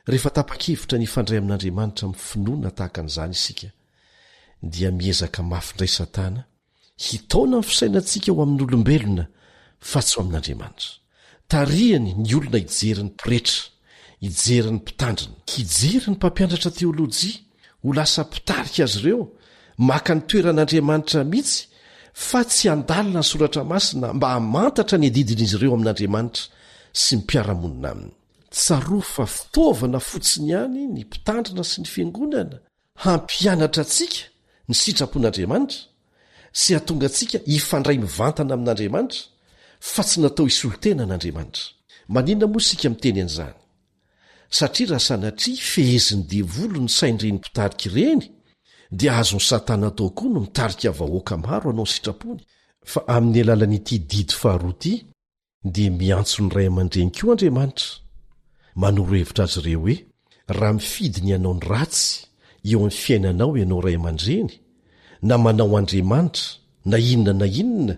Rehefa tapa-kevitra ny ifandray amin'Andriamanitra amin'ny finoana tahaka an'izany isika, dia miezaka mafindray Satana hitaona ny fisainantsika ho amin'ny olombelona fa tsy ho amin'Andriamanitra. Tarihany ny olona hijery ny pretra, hijery ny mpitandrina, hijery ny mpampianatra teolojia, ho lasa mpitarika azy ireo, maka ny toeran'Andriamanitra mihitsy, fa tsy handalina ny soratra masina mba hamantatra ny adidin'izy ireo amin'Andriamanitra sy ny mpiaramonina aminy. Tsaroa fa fitaovana fotsiny ihany ny mpitandrina sy ny fiangonana hampianatra antsika ny sitrapon'Andriamanitra sy hatonga antsika hifandray mivantana amin'Andriamanitra, fa tsy natao hisolotena n'Andriamanitra. Maninona moa isika miteny an'izany? Satria raha sanatria fehezin'ny devolo ny sain'ireny mpitarika ireny, dia azony Satana atao koa no mitarika vahoaka maro anao sitrapony. Fa amin'ny alalan'ity didy faharoa ity dia miantso ny ray aman-dreny koa Andriamanitra, manoro hevitra azy ireo hoe raha mifidiny ianao ny ratsy eo amin'ny fiainanao ianao ray aman-dreny, na manao Andriamanitra na inona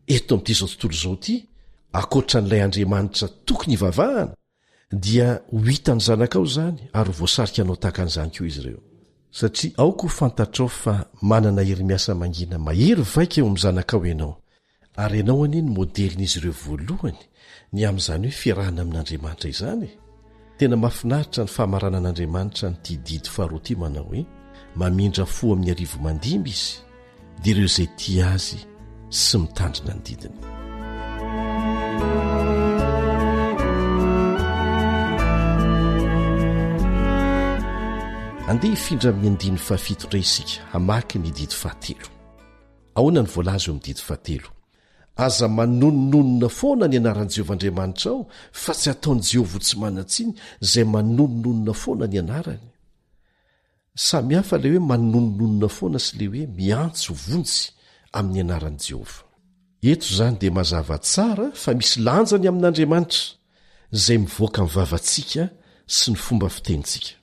eto amin'ity izao tontolo izao ity, akoatra n'ilay Andriamanitra tokony hivavahana, dia ho hitany zanakao izany ary voasarika anao tahaka an'izany koa izy ireo. Satria aoko ho fantatrao fa manana hery miasa mangina mahery vaika eo amin'ny zanakao ianao, ary ianao anie ny modelin'izy ireo voalohany ny amin'izany hoe fiarahana amin'Andriamanitra izany. Tena mahafinaritra ny fahamarana an'Andriamanitra nyity didy faharoa ity manao hoe mamindra fo amin'ny arivo mandimby izy, dia ireo izay tia azy sy mitandrina ny didiny. Andeha hifindra amin'ny andiny fahafito indray isika hamaky ny didy fahatelo. Ahoana ny voalaza eo amin'ny didy fahatelo? Aza manononona foana ny anaran'i Jehovah Andriamanitra ao, fa tsy ataon'i Jehovah tsy manan-tsiny izay manononona foana ny anarany. Samy hafa ilay hoe manononona foana sy ilay hoe miantso vonjy amin'ny anaran'i Jehovah. Eto izany dia mazava tsara fa misy lanjany amin'Andriamanitra izay mivoaka amin'ny vavantsika sy ny fomba fitenitsika.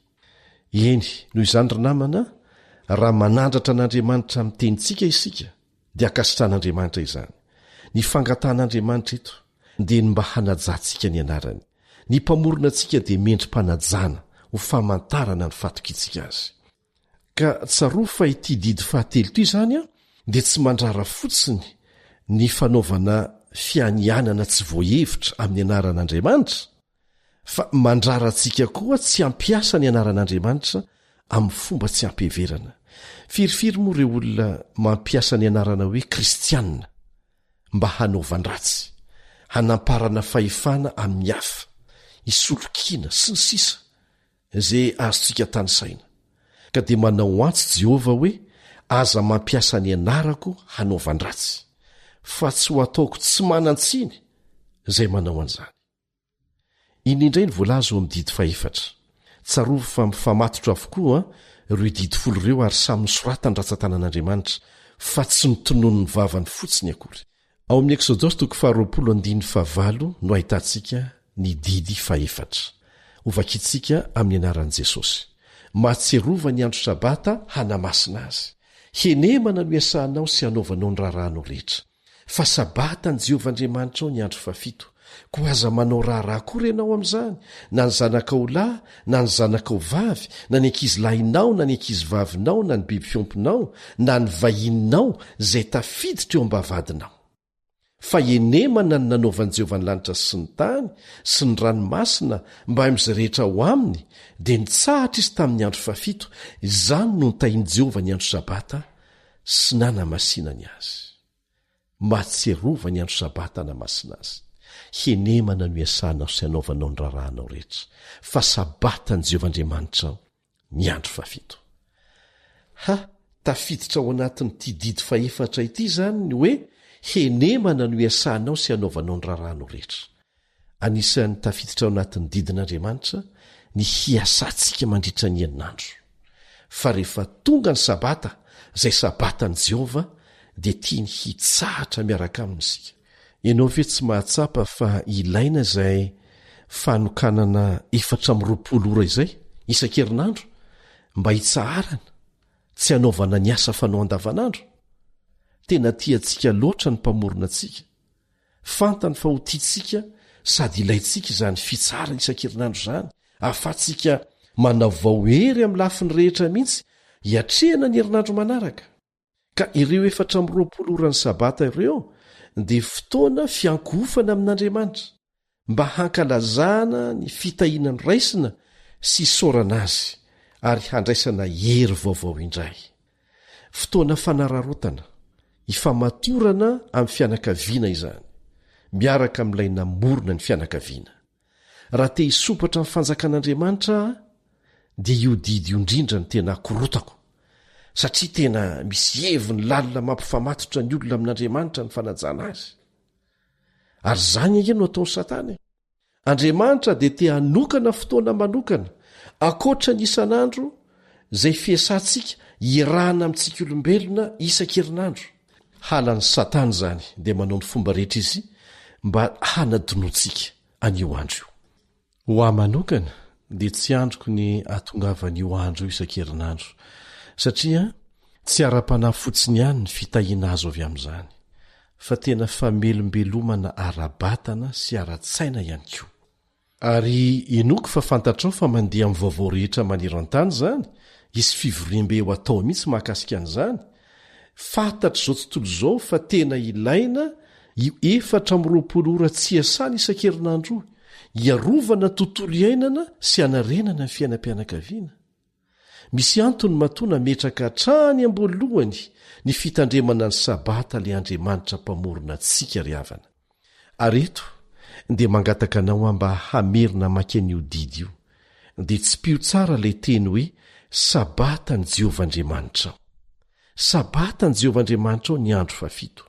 Eny, noho izany ry namana, raha manandratra an'Andriamanitra amin'ny tenintsika isika, dia akasitran'Andriamanitra izany. Ny fangatan'Andriamanitra eto dia ny mba hanajantsika ny anarany. Ny mpamorona antsika dia mendrim-panajana ho famantarana ny fatokitsika azy. Ka tsaroa fa ity didy fahatelo ity izany dia tsy mandrara fotsiny ny fanaovana fianianana tsy voahevitra amin'ny anaran'Andriamanitra, fa mandrara antsika koa tsy hampiasa ny anaran'Andriamanitra amin'ny fomba tsy hampiheverana. Firifiry moa ireo olona mampiasa ny anarana hoe kristianina mba hanaovan-dratsy, hanamparana fahefana amin'ny hafa, hisolokiana sy ny sisa izay azontsika tany saina. Ka dia manao antsy Jehovah hoe aza mampiasa ny anarako hanaovan-dratsy, fa tsy ho ataoko tsy manan-tsiny zay manao an'izany. Inindray ny voalazo amin'ny didy faefatra. Tsarovy fa mifamatotra avokoa ireo didy 10 ireo ary samy nisoratany ratsan-tanan'Andriamanitra fa tsy notonono ny vavany fotsiny akory. Ao amin'ny Eksodosy 20:9 no ahitantsika ny didy faefatra. Ovakitsika amin'ny anaran'i Jesosy. Mahatserova ny andro sabata hanamasina azy. Henemana no iasanao sy hanaovanao ny raharanao rehetra. Fa sabata ny Jehovahandriamanitrao ny andro fafito. Koa aza manao raharaha kory ianao amin'izany, na ny zanakao lahy, na ny zanakao vavy, na ny ankizy lahinao, na ny ankizy vavinao, na ny biby fiompinao, na ny vahininao izay tafiditra eo am-bavadinao. Fa enemana ny nanaovan'i Jehovah ny lanitra sy ny tany sy ny ranomasina mba amin'izay rehetra ao aminy, dia nitsahatra izy tamin'ny andro fafito. Izany no nitahian'i Jehovah ny andro sabata sy nanamasinany azy. Mahatserova ny andro sabata hanamasina azy. Henemana no iasanao sy hanaovanao ny raharanao rehetra, fa sabatany Jehovahandriamanitrao ny andro fafito. Tafiditra ao anatin'ity didy faefatra ity zany ny hoe henemana no iasanao sy hanaovanao ny raharanao rehetra. Anisan'ny tafiditra ao anatin'ny didin'Andriamanitra ny hiasantsika mandritra ny herinandro. Fa rehefa tonga ny sabata, izay sabatany Jehovah, dia tiany hitsahatra miaraka amin'isika. Ianao ve tsy mahatsapa fa ilaina izay fanokanana 420 ora izay isan-kerinandro mba hitsaharana, tsy hanaovana ny asa fanao andavanandro? Tena tiantsika loatra ny mpamorona antsika. Fantany fa ho tiantsika sady ilaintsika izany fitsarana isan-kerinandro izany, ahafahantsika manao vaohery amin'ny lafiny rehetra mihitsy hiatrehana ny herinandro manaraka. Ka ireo 420 ora ny sabata ireo dia fotoana fiankofana amin'Andriamanitra mba hankalazana ny fitahianany raisina sy saorana azy ary handraisana hery vaovao indray. Fotoana fanararotana, ifamatorana amin'ny fianakaviana izany, miaraka amin'ilay namorona ny fianakaviana. Raha te hisopatra amin'ny fanjakan'Andriamanitra dia io didy io indrindra ny tena korotako, satria tena misy heviny lalina mampifamatotra ny olona amin'Andriamanitra ny fanajana azy. Ary izany ihany no ataon'ny Satana. Andriamanitra dia te hanokana fotoana manokana akoatra ny isan'andro izay fiasantsika iarahana amintsika olombelona isan-kerinandro. Halan'ny Satana izany dia manao ny fomba rehetra izy mba hanadinoantsika an'io andro io. Ho ahy manokana dia tsy androko ny atongavan'io andro io isan-kerinandro, satria tsy ara-panahy fotsiny ihany ny fitahiana azo avy amin'izany, fa tena famelombelomana ara-batana sy ara-tsaina ihany koa. Ary enoko fa fantatrao fa mandeha amin'ny vaovao rehetra maneran-tany izany, isy fivoriam-be ho atao mihitsy mahakasika an'izany. Fantatra izao tontolo izao fa tena ilaina io 420 ora tsy iasana isan-kerinandro io, hiarovana tontolo iainana sy hanarenana ny fiainam-pianakaviana. Misy antony matoana metraka hatrany ambolohany ny fitandremana ny sabata le Andriamanitra mpamorona antsika ry havana. Ary eto dia mangataka anao mba hamerina mank'an'io didy io, dia tsy pio tsara ilay teny hoe sabata ny Jehovahandriamanitrao. Sabata ny Jehovahandriamanitrao ny andro fafito.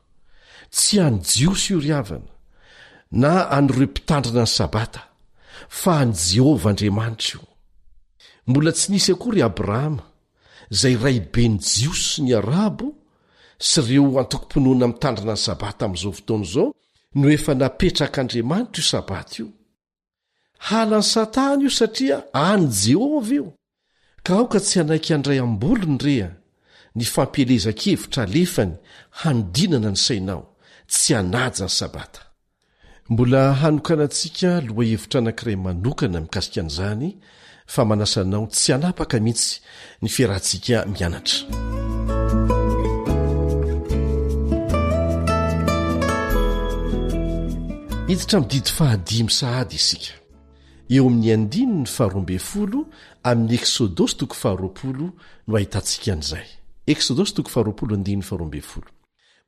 Tsy any jiosy io ry havana, na an'ireo mpitandrina ny sabata, fa any Jehovahandriamanitra io. Mbola tsy nisy akory Abrahama, izay raibe ny jiosy sy ny arabo sy ireo antoko-pinoana mitandrina ny sabata amin'izao fotoana izao, no efa napetrak'Andriamanitra io sabata io. Halan'ny Satana io satria any Jehovah io. Ka aoka tsy hanaiky handray ambolony rea ny fampielezan-kevitra alefany hanodinana ny sainao, tsy hanaja ny sabata. Mbola hanokana antsika loha hevitra anankiray manokana mikasika an'izany, fa manasanao tsy hanapaka mihitsy ny fiarahantsika mianatra. Hiditra mididy fahadimy sahady isika. Eo amin'ny 2:12 amin'ny Eksodosy 20 no ahitantsika an'izay. Eksodosy 20:12.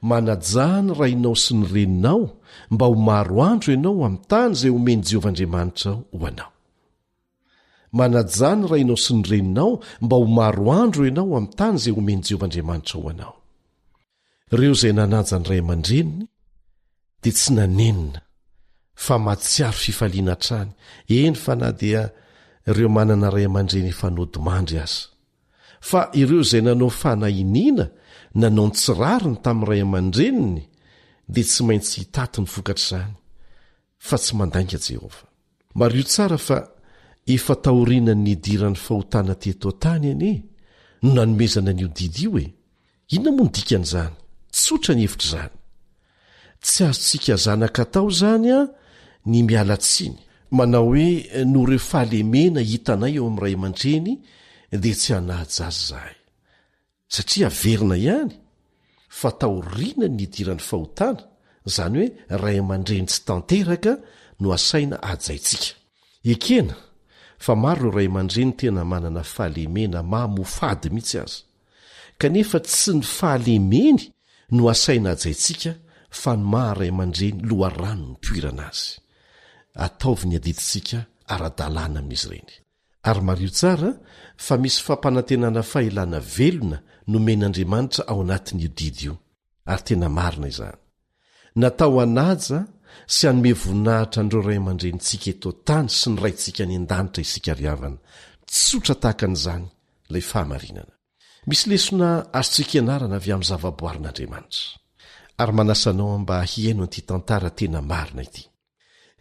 Manajany rainao sy ny reninao mba ho maro andro ianao amin'ny tany izay omeny Jehovahandriamanitra ho anao. Manajany rainao sy ny reninao mba ho maro andro ianao amin'ny tany izay omeny Jehovahandriamanitra ho anao. Ireo izay nanaja ny ray aman-dreniny dia tsy nanenina, fa matsiaro fifaliana trany eny fa na dia ireo manana ray aman-dreny fanodimandry aza fa ireo izay nanao fanahiniana nanao ny tsirariny tamin'ny ray aman-dreniny dia tsy maintsy hitaty ny vokatra izany fa tsy mandainga Jehova. Mario tsara fa efa taorianany nidirany fahotana teto tany anie no nanomezana an'io didy io e. Inona moa ny dikan'izany? Tsotra ny hevitra izany. Tsy azontsika zanaka tao izany a ny miala tsiny manao hoe no ireo fahalemena hitanay eo amin'ny ray aman-dreny dia tsy hanaja azy zahay satria averina ihany fa taoriana ny nidirany fahotana izany hoe ray aman-dreny tsy tanteraka no asaina ajaintsika. Ekena fa maro ireo ray aman-dreny tena manana fahalemena mamofady mihitsy aza kanefa tsy ny fahalemeny no asaina ajaintsika fa ny maha ray aman-dreny loharano ny poirana azy. Ataovy ny adiditsika ara-dalàna amin'izy ireny. Ary mario tsara fa misy fampanantenana fahailana velona nomen'Andriamanitra ao anatin'io didy io ary tena marina izany. Natao anaja sy hanome voninahitra an'ireo ray aman-drenitsika eto tany sy ny raintsika any an-danitra isika riavana. Tsotra tahaka an'izany ilay fahamarinana. Misy lesona azontsika ianarana avy amin'ny zavaboarin'Andriamanitra. Ary manasanao mba hiaino an'ity tantara tena marina ity.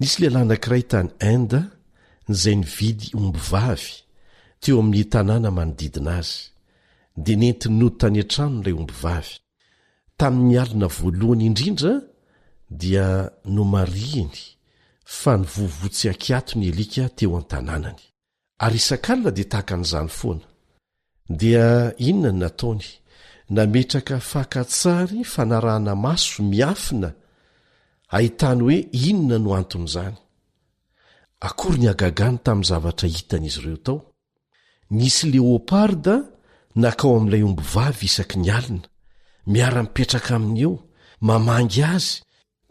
Nisy lehilahy anankiray tany Inde izay nividy omby vavy teo amin'ny tanàna manodidina azy dia nentiny nody tany an-trano ilay omby vavy. Tamin'ny alina voalohany indrindra dia nomarihiny fa nivovotsy akiato ny elika teo an-tanànany. Ary isan-kalina dia tahaka an'izany foana. Dia inona ny nataony? Nametraka fakatsary fanarahana maso miafina ahitany hoe inona no anton'izany. Akory ny agagany tamin'ny zavatra hitan'izy ireo tao. Nisy leoparda nakao amin'ilay omby vavy isaky ny alina miara-mipetraka aminy eo mamangy azy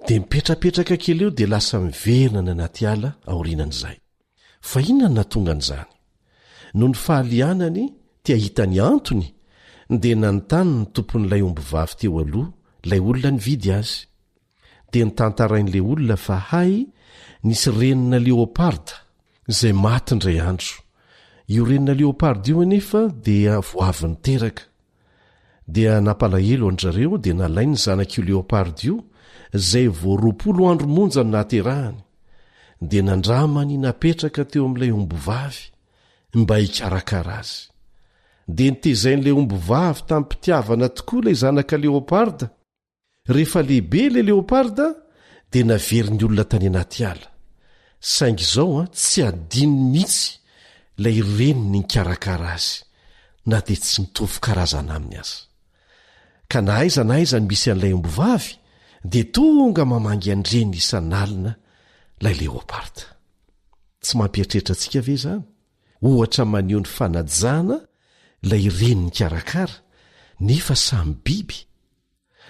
dia mipetrapetraka kely eo dia lasa miverina ny anaty ala aorianan'izay. Fa inona ny natonga an'izany? No ny fahalianany tia hitany antony dia nanontany ny tompon'ilay omby vavy teo aloha ilay olona nividy azy. Dia nitantarain'ilay olona fa hay nisy renina leoparda izay maty indray andro. Io renina leoparda io anefa dia voavy niteraka. Dia nampalahelo an'zareo dia nalainy ny zanak'io leoparda io izay vao 20 andro monja no nahaterahany. Dia nandramany napetraka teo amin'ilay omby vavy mba hikarakara azy. Dia nitezain'ilay omby vavy tamin'ny mpitiavana tokoa ilay zanaka leoparda. Rehefa lehibe ilay leoparda dia naverin'ny olona tany anaty ala. Saingy izao tsy adiny mihitsy ilay reniny nikarakara azy na dia tsy mitovy karazana aminy aza. Ka na aiza ny misy an'ilay omby vavy dia tonga mamangy andreny isan'alina ilay leoparda. Tsy mampieritreritra antsika ve izany? Ohatra maneho ny fanajana ilay reniny nikarakara nefa samy biby.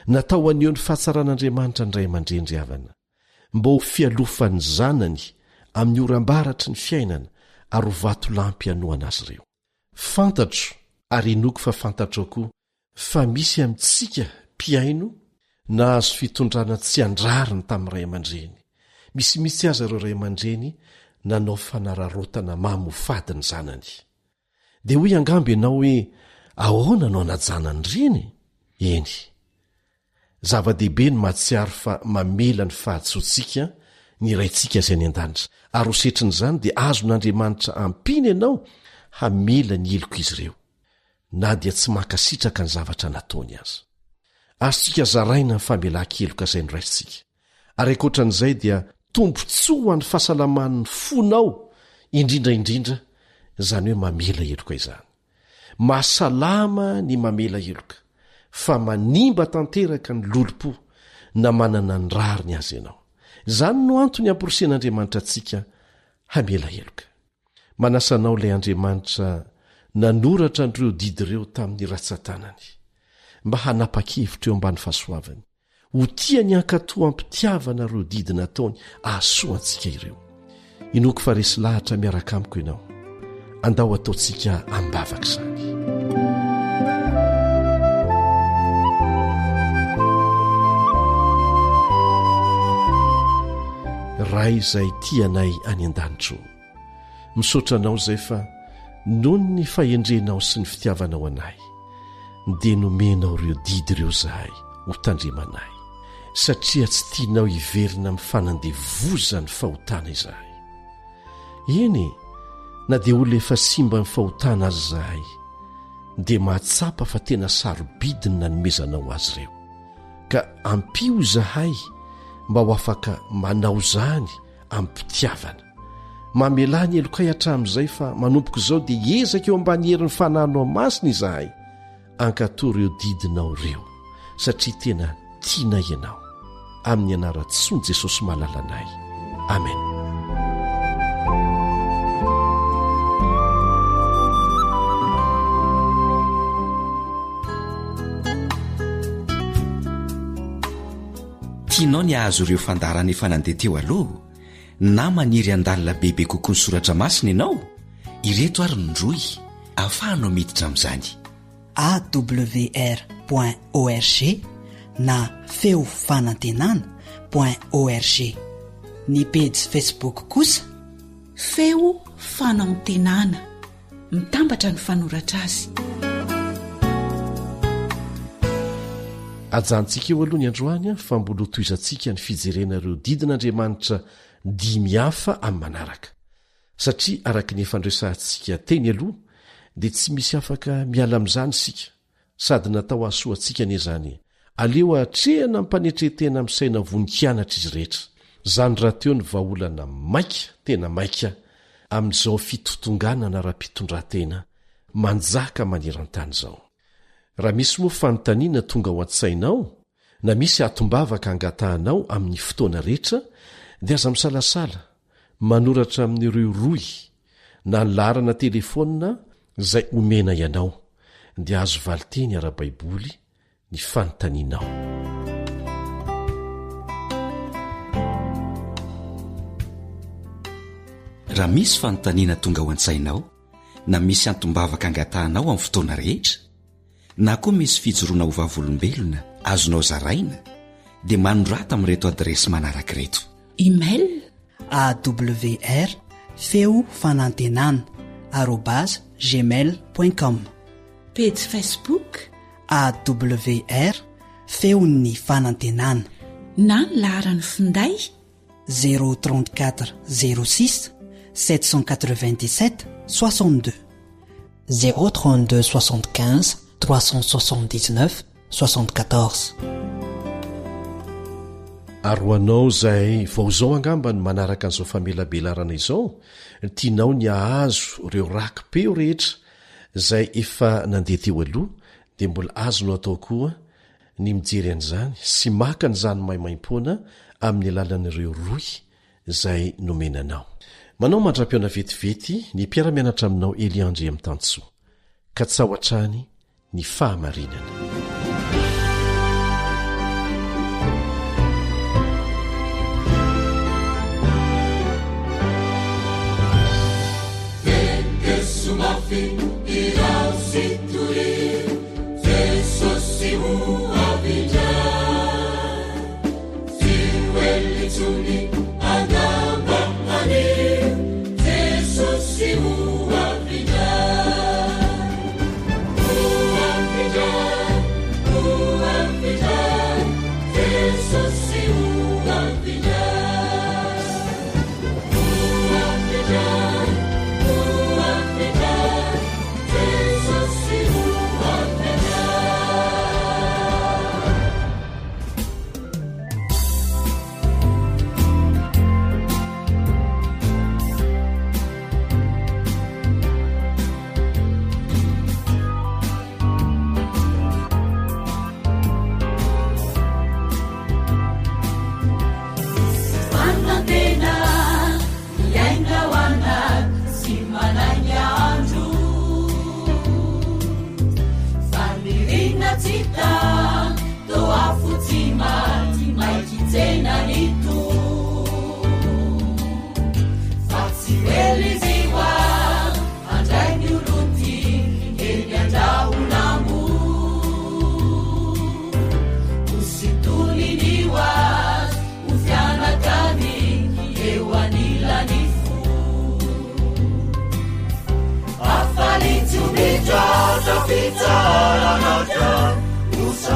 Natao aneho ny fahatsaraan'Andriamanitra ny ray aman-dreny ry havana mba ho fialofan'ny zanany amin'ny oram-baratry ny fiainana ary ho vato lampy hanoana azy ireo. Fantatro ary inoko fa fantatro koa fa misy amintsika mpiaino na azo fitondrana tsy andrariny tamin'ny ray aman-dreny. Misy aza ireo ray aman-dreny nanao fanararotana mamofady ny zanany. Dia hoy angambo ianao hoe ahoana no anajana ny reny? Eny. Zava-dehibe ny mahatsiaro fa mamela ny fahatsoantsika ny raintsika izay any an-danitra ary ho setrin'izany dia azon'Andriamanitra ampiny ianao hamela ny eloko izy ireo na dia tsy mankasitraka ny zavatra nataony aza. Azontsika zaraina ny famelan-keloka izay noraisitsika ary ankoatran'izay dia tombontsoa ho an'ny fahasalaman'ny fonao indrindraindrindra izany hoe mamela eloka izany. Mahasalama ny mamela eloka fa manimba tanteraka ny lolopo na manana ny rariny azy ianao. Izany no antony hamporosen'Andriamanitra antsika hamela eloka. Manasanao ilay Andriamanitra nanoratra an'ireo didy ireo tamin'ny ratsan-tanany mba hanapa-kevitra eo ambany fahasoavany ho tiany ankatoa ampitiavana ireo didy nataony ahasoantsika ireo. Inoko fa resy lahatra miaraka amiko ianao andao ataontsika ambavaka izany. ray izay tianay any an-danitro misaotra anao izay fa noho ny fahendrenao sy ny fitiavanao anay dia nomenao ireo didy ireo zahay ho tandremanay satria tsy tianao hiverina amin'ny fanandevozany fahotana izahay. Eny na dia olona efa simba ny fahotana azy zahay dia mahatsapa fa tena sarobidiny nanomezanao azy ireo, ka ampio zahay mba ho afaka manao izany amin'ny mpitiavana. Mamelany elokay hatramin'izay fa manompoka izao dia hiezaka eo ambany herin'ny fanahinao masina izahay ankatoa ireo didinao ireo satria tena tiana ianao. Amin'ny anarantsony Jesosy malalanay, amen. tianao ny ahazo ireo fandarana efa nandeha teo aloha na maniry andalina bebe kokoa ny soratra masina ianao? Ireto ary nindroy ahafahanao miditra amin'izany: awr.org na feo fanantenana.org. Ny page Facebook kosa feo fanantenana, mitambatra ny fanoratra azy. ajantsika eo aloha ny androany fa mbola toizantsika ny fijerena ireo didin'Andriamanitra dimy hafa amin'ny manaraka, satria araka ny efandresantsika teny aloha dia tsy misy afaka miala amin'izany sika, sady natao ahasoantsika nezany aleo atrehana mpanetretena amin'ny saina voninkianatra izy rehetra. Zany raha teo ny vahaolana maika tena maika amin'izao fitotonganana raha-pitondratena manjaka maneran-tany izao. Raha misy moa fanontaniana tonga ao an-tsainao na misy atombavaka angatahanao amin'ny fotoana rehetra dia aza misalasala manoratra amin'ireo roy na ny laharana telefona izay omena ianao dia azo valiteny ara-baiboly ny fanontanianao. Raha misy fanontaniana tonga ao an-tsainao na misy atombavaka angatahanao amin'ny fotoana rehetra na koa misy fijoroana ho vavolombelona azonao zaraina dia manorata amin'ireto adresy manaraka ireto: email awr feo fanantenana @gmail.com, page Facebook awr feon'ny fanantenana, na ny laharany finday 034 06 797 62 032 75 379 74. Aroanao izay vao zao angamba ny manaraka an'izao famelabelarana izao, tianao ny ahazo ireo rakim-peo rehetra izay efa nandeha teo aloha dia mbola azonao atao koa ny mijery an'izany sy maka n'izany maimaim-poana amin'ny alalan'ireo roy izay nomenanao. Manao mandra-piona vetivety ny mpiara-mianatra aminao Eliandry amin'ny Tantsoa, ka tsao hatrany ny fahamarinana.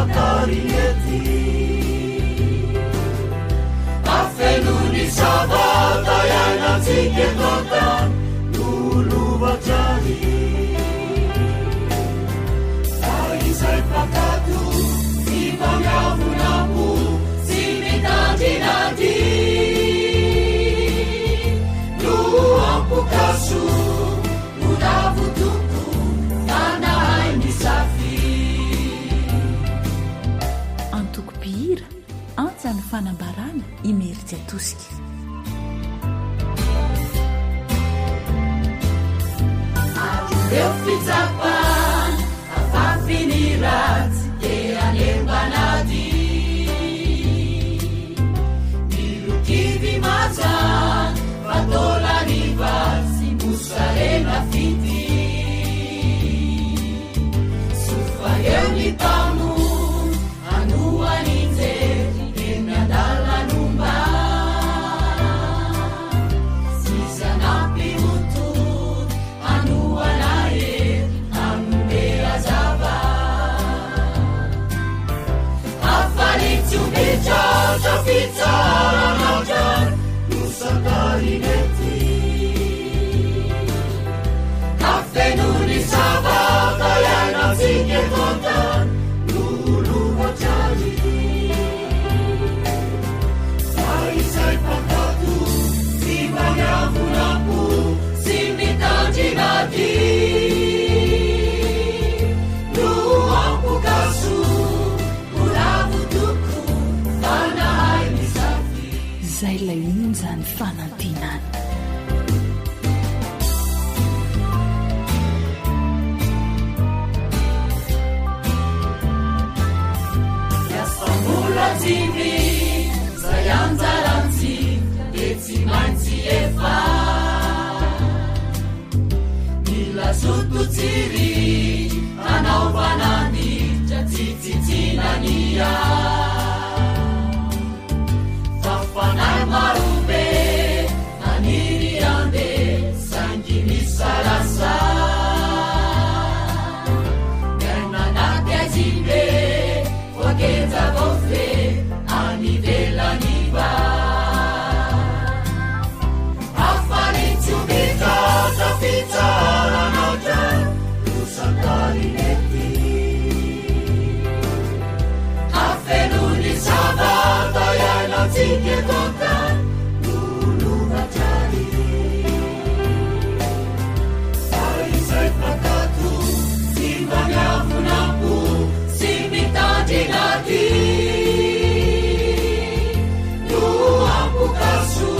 sakariyety afenony sabata ianatsika totany nolovatrany fa izay pakato sy mamiavonamo sy mitandrinady no ampokaso nonavotoko tanahay misafy antokopihira antsany fanambarana imeritsy atosika eo fitsapana afafiniratsy de anembanady milokivy mazany fatolanivatsy mosarena fity sofa eo ny tamo anoan'injery eny andalanomba sisanampimoto anoana ery ambe azava afanitsiometratra fitsaranatra nosakarinety afenony sabata ianatsika totany nolovatrany fa izay pakato sy maniavonamo sy mitandrinady no ampokaso moravotoko fanahay misafy zay lay onjany fanantenana yasamolazimy zay anjarantsy de tsy maintsy efa milazototsiry anaovananitra tsitsitsinania fafanay marobe maniry ande sangy misarasa miainanaty azimbe voakeza vofe anivelaniva afanitsiometratra fitsaranatra nosakarinety afenony sabata ianatsika totany nolovatrany fa izay pakato sy maniavonamo sy mitandrinady no ampokaso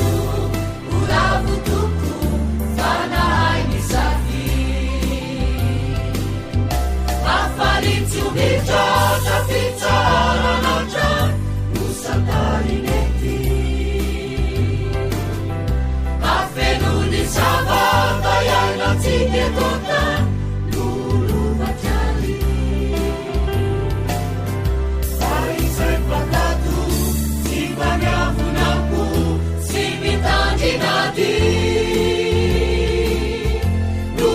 moravotoko fanahay misafy afanitsiometratra fitsaranatra nosakarinety afenony sabata ianatsika totany nolovatrany fa izay pakato sy maniavonamo sy mitandrinady no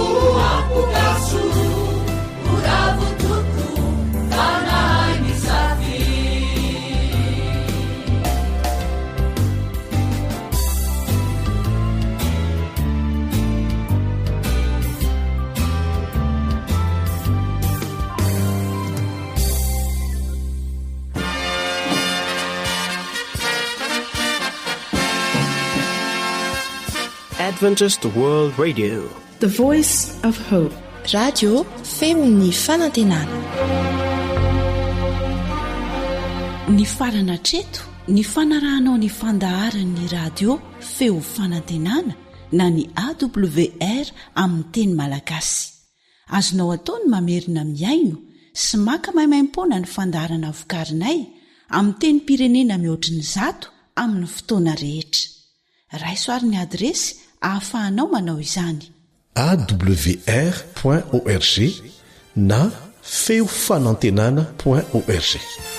ampokaso moravotoko fanahay misafy Adventist World Radio, the voice of hope. Radio femon'ny fanantenana. Ny farana treto ny fanarahanao ny fandaharan'ny radio feo fanantenana na ny AWR amin'ny teny malagasy. Azonao atao ny mamerina miaino sy maka maimaimpona ny fandaharana vokarinay amin'ny teny pirenena mihoatriny 100 amin'ny fotoana rehetra. Raisoaryn'ny adresy ahafahanao manao izany: awr.org na feofanantenana.org.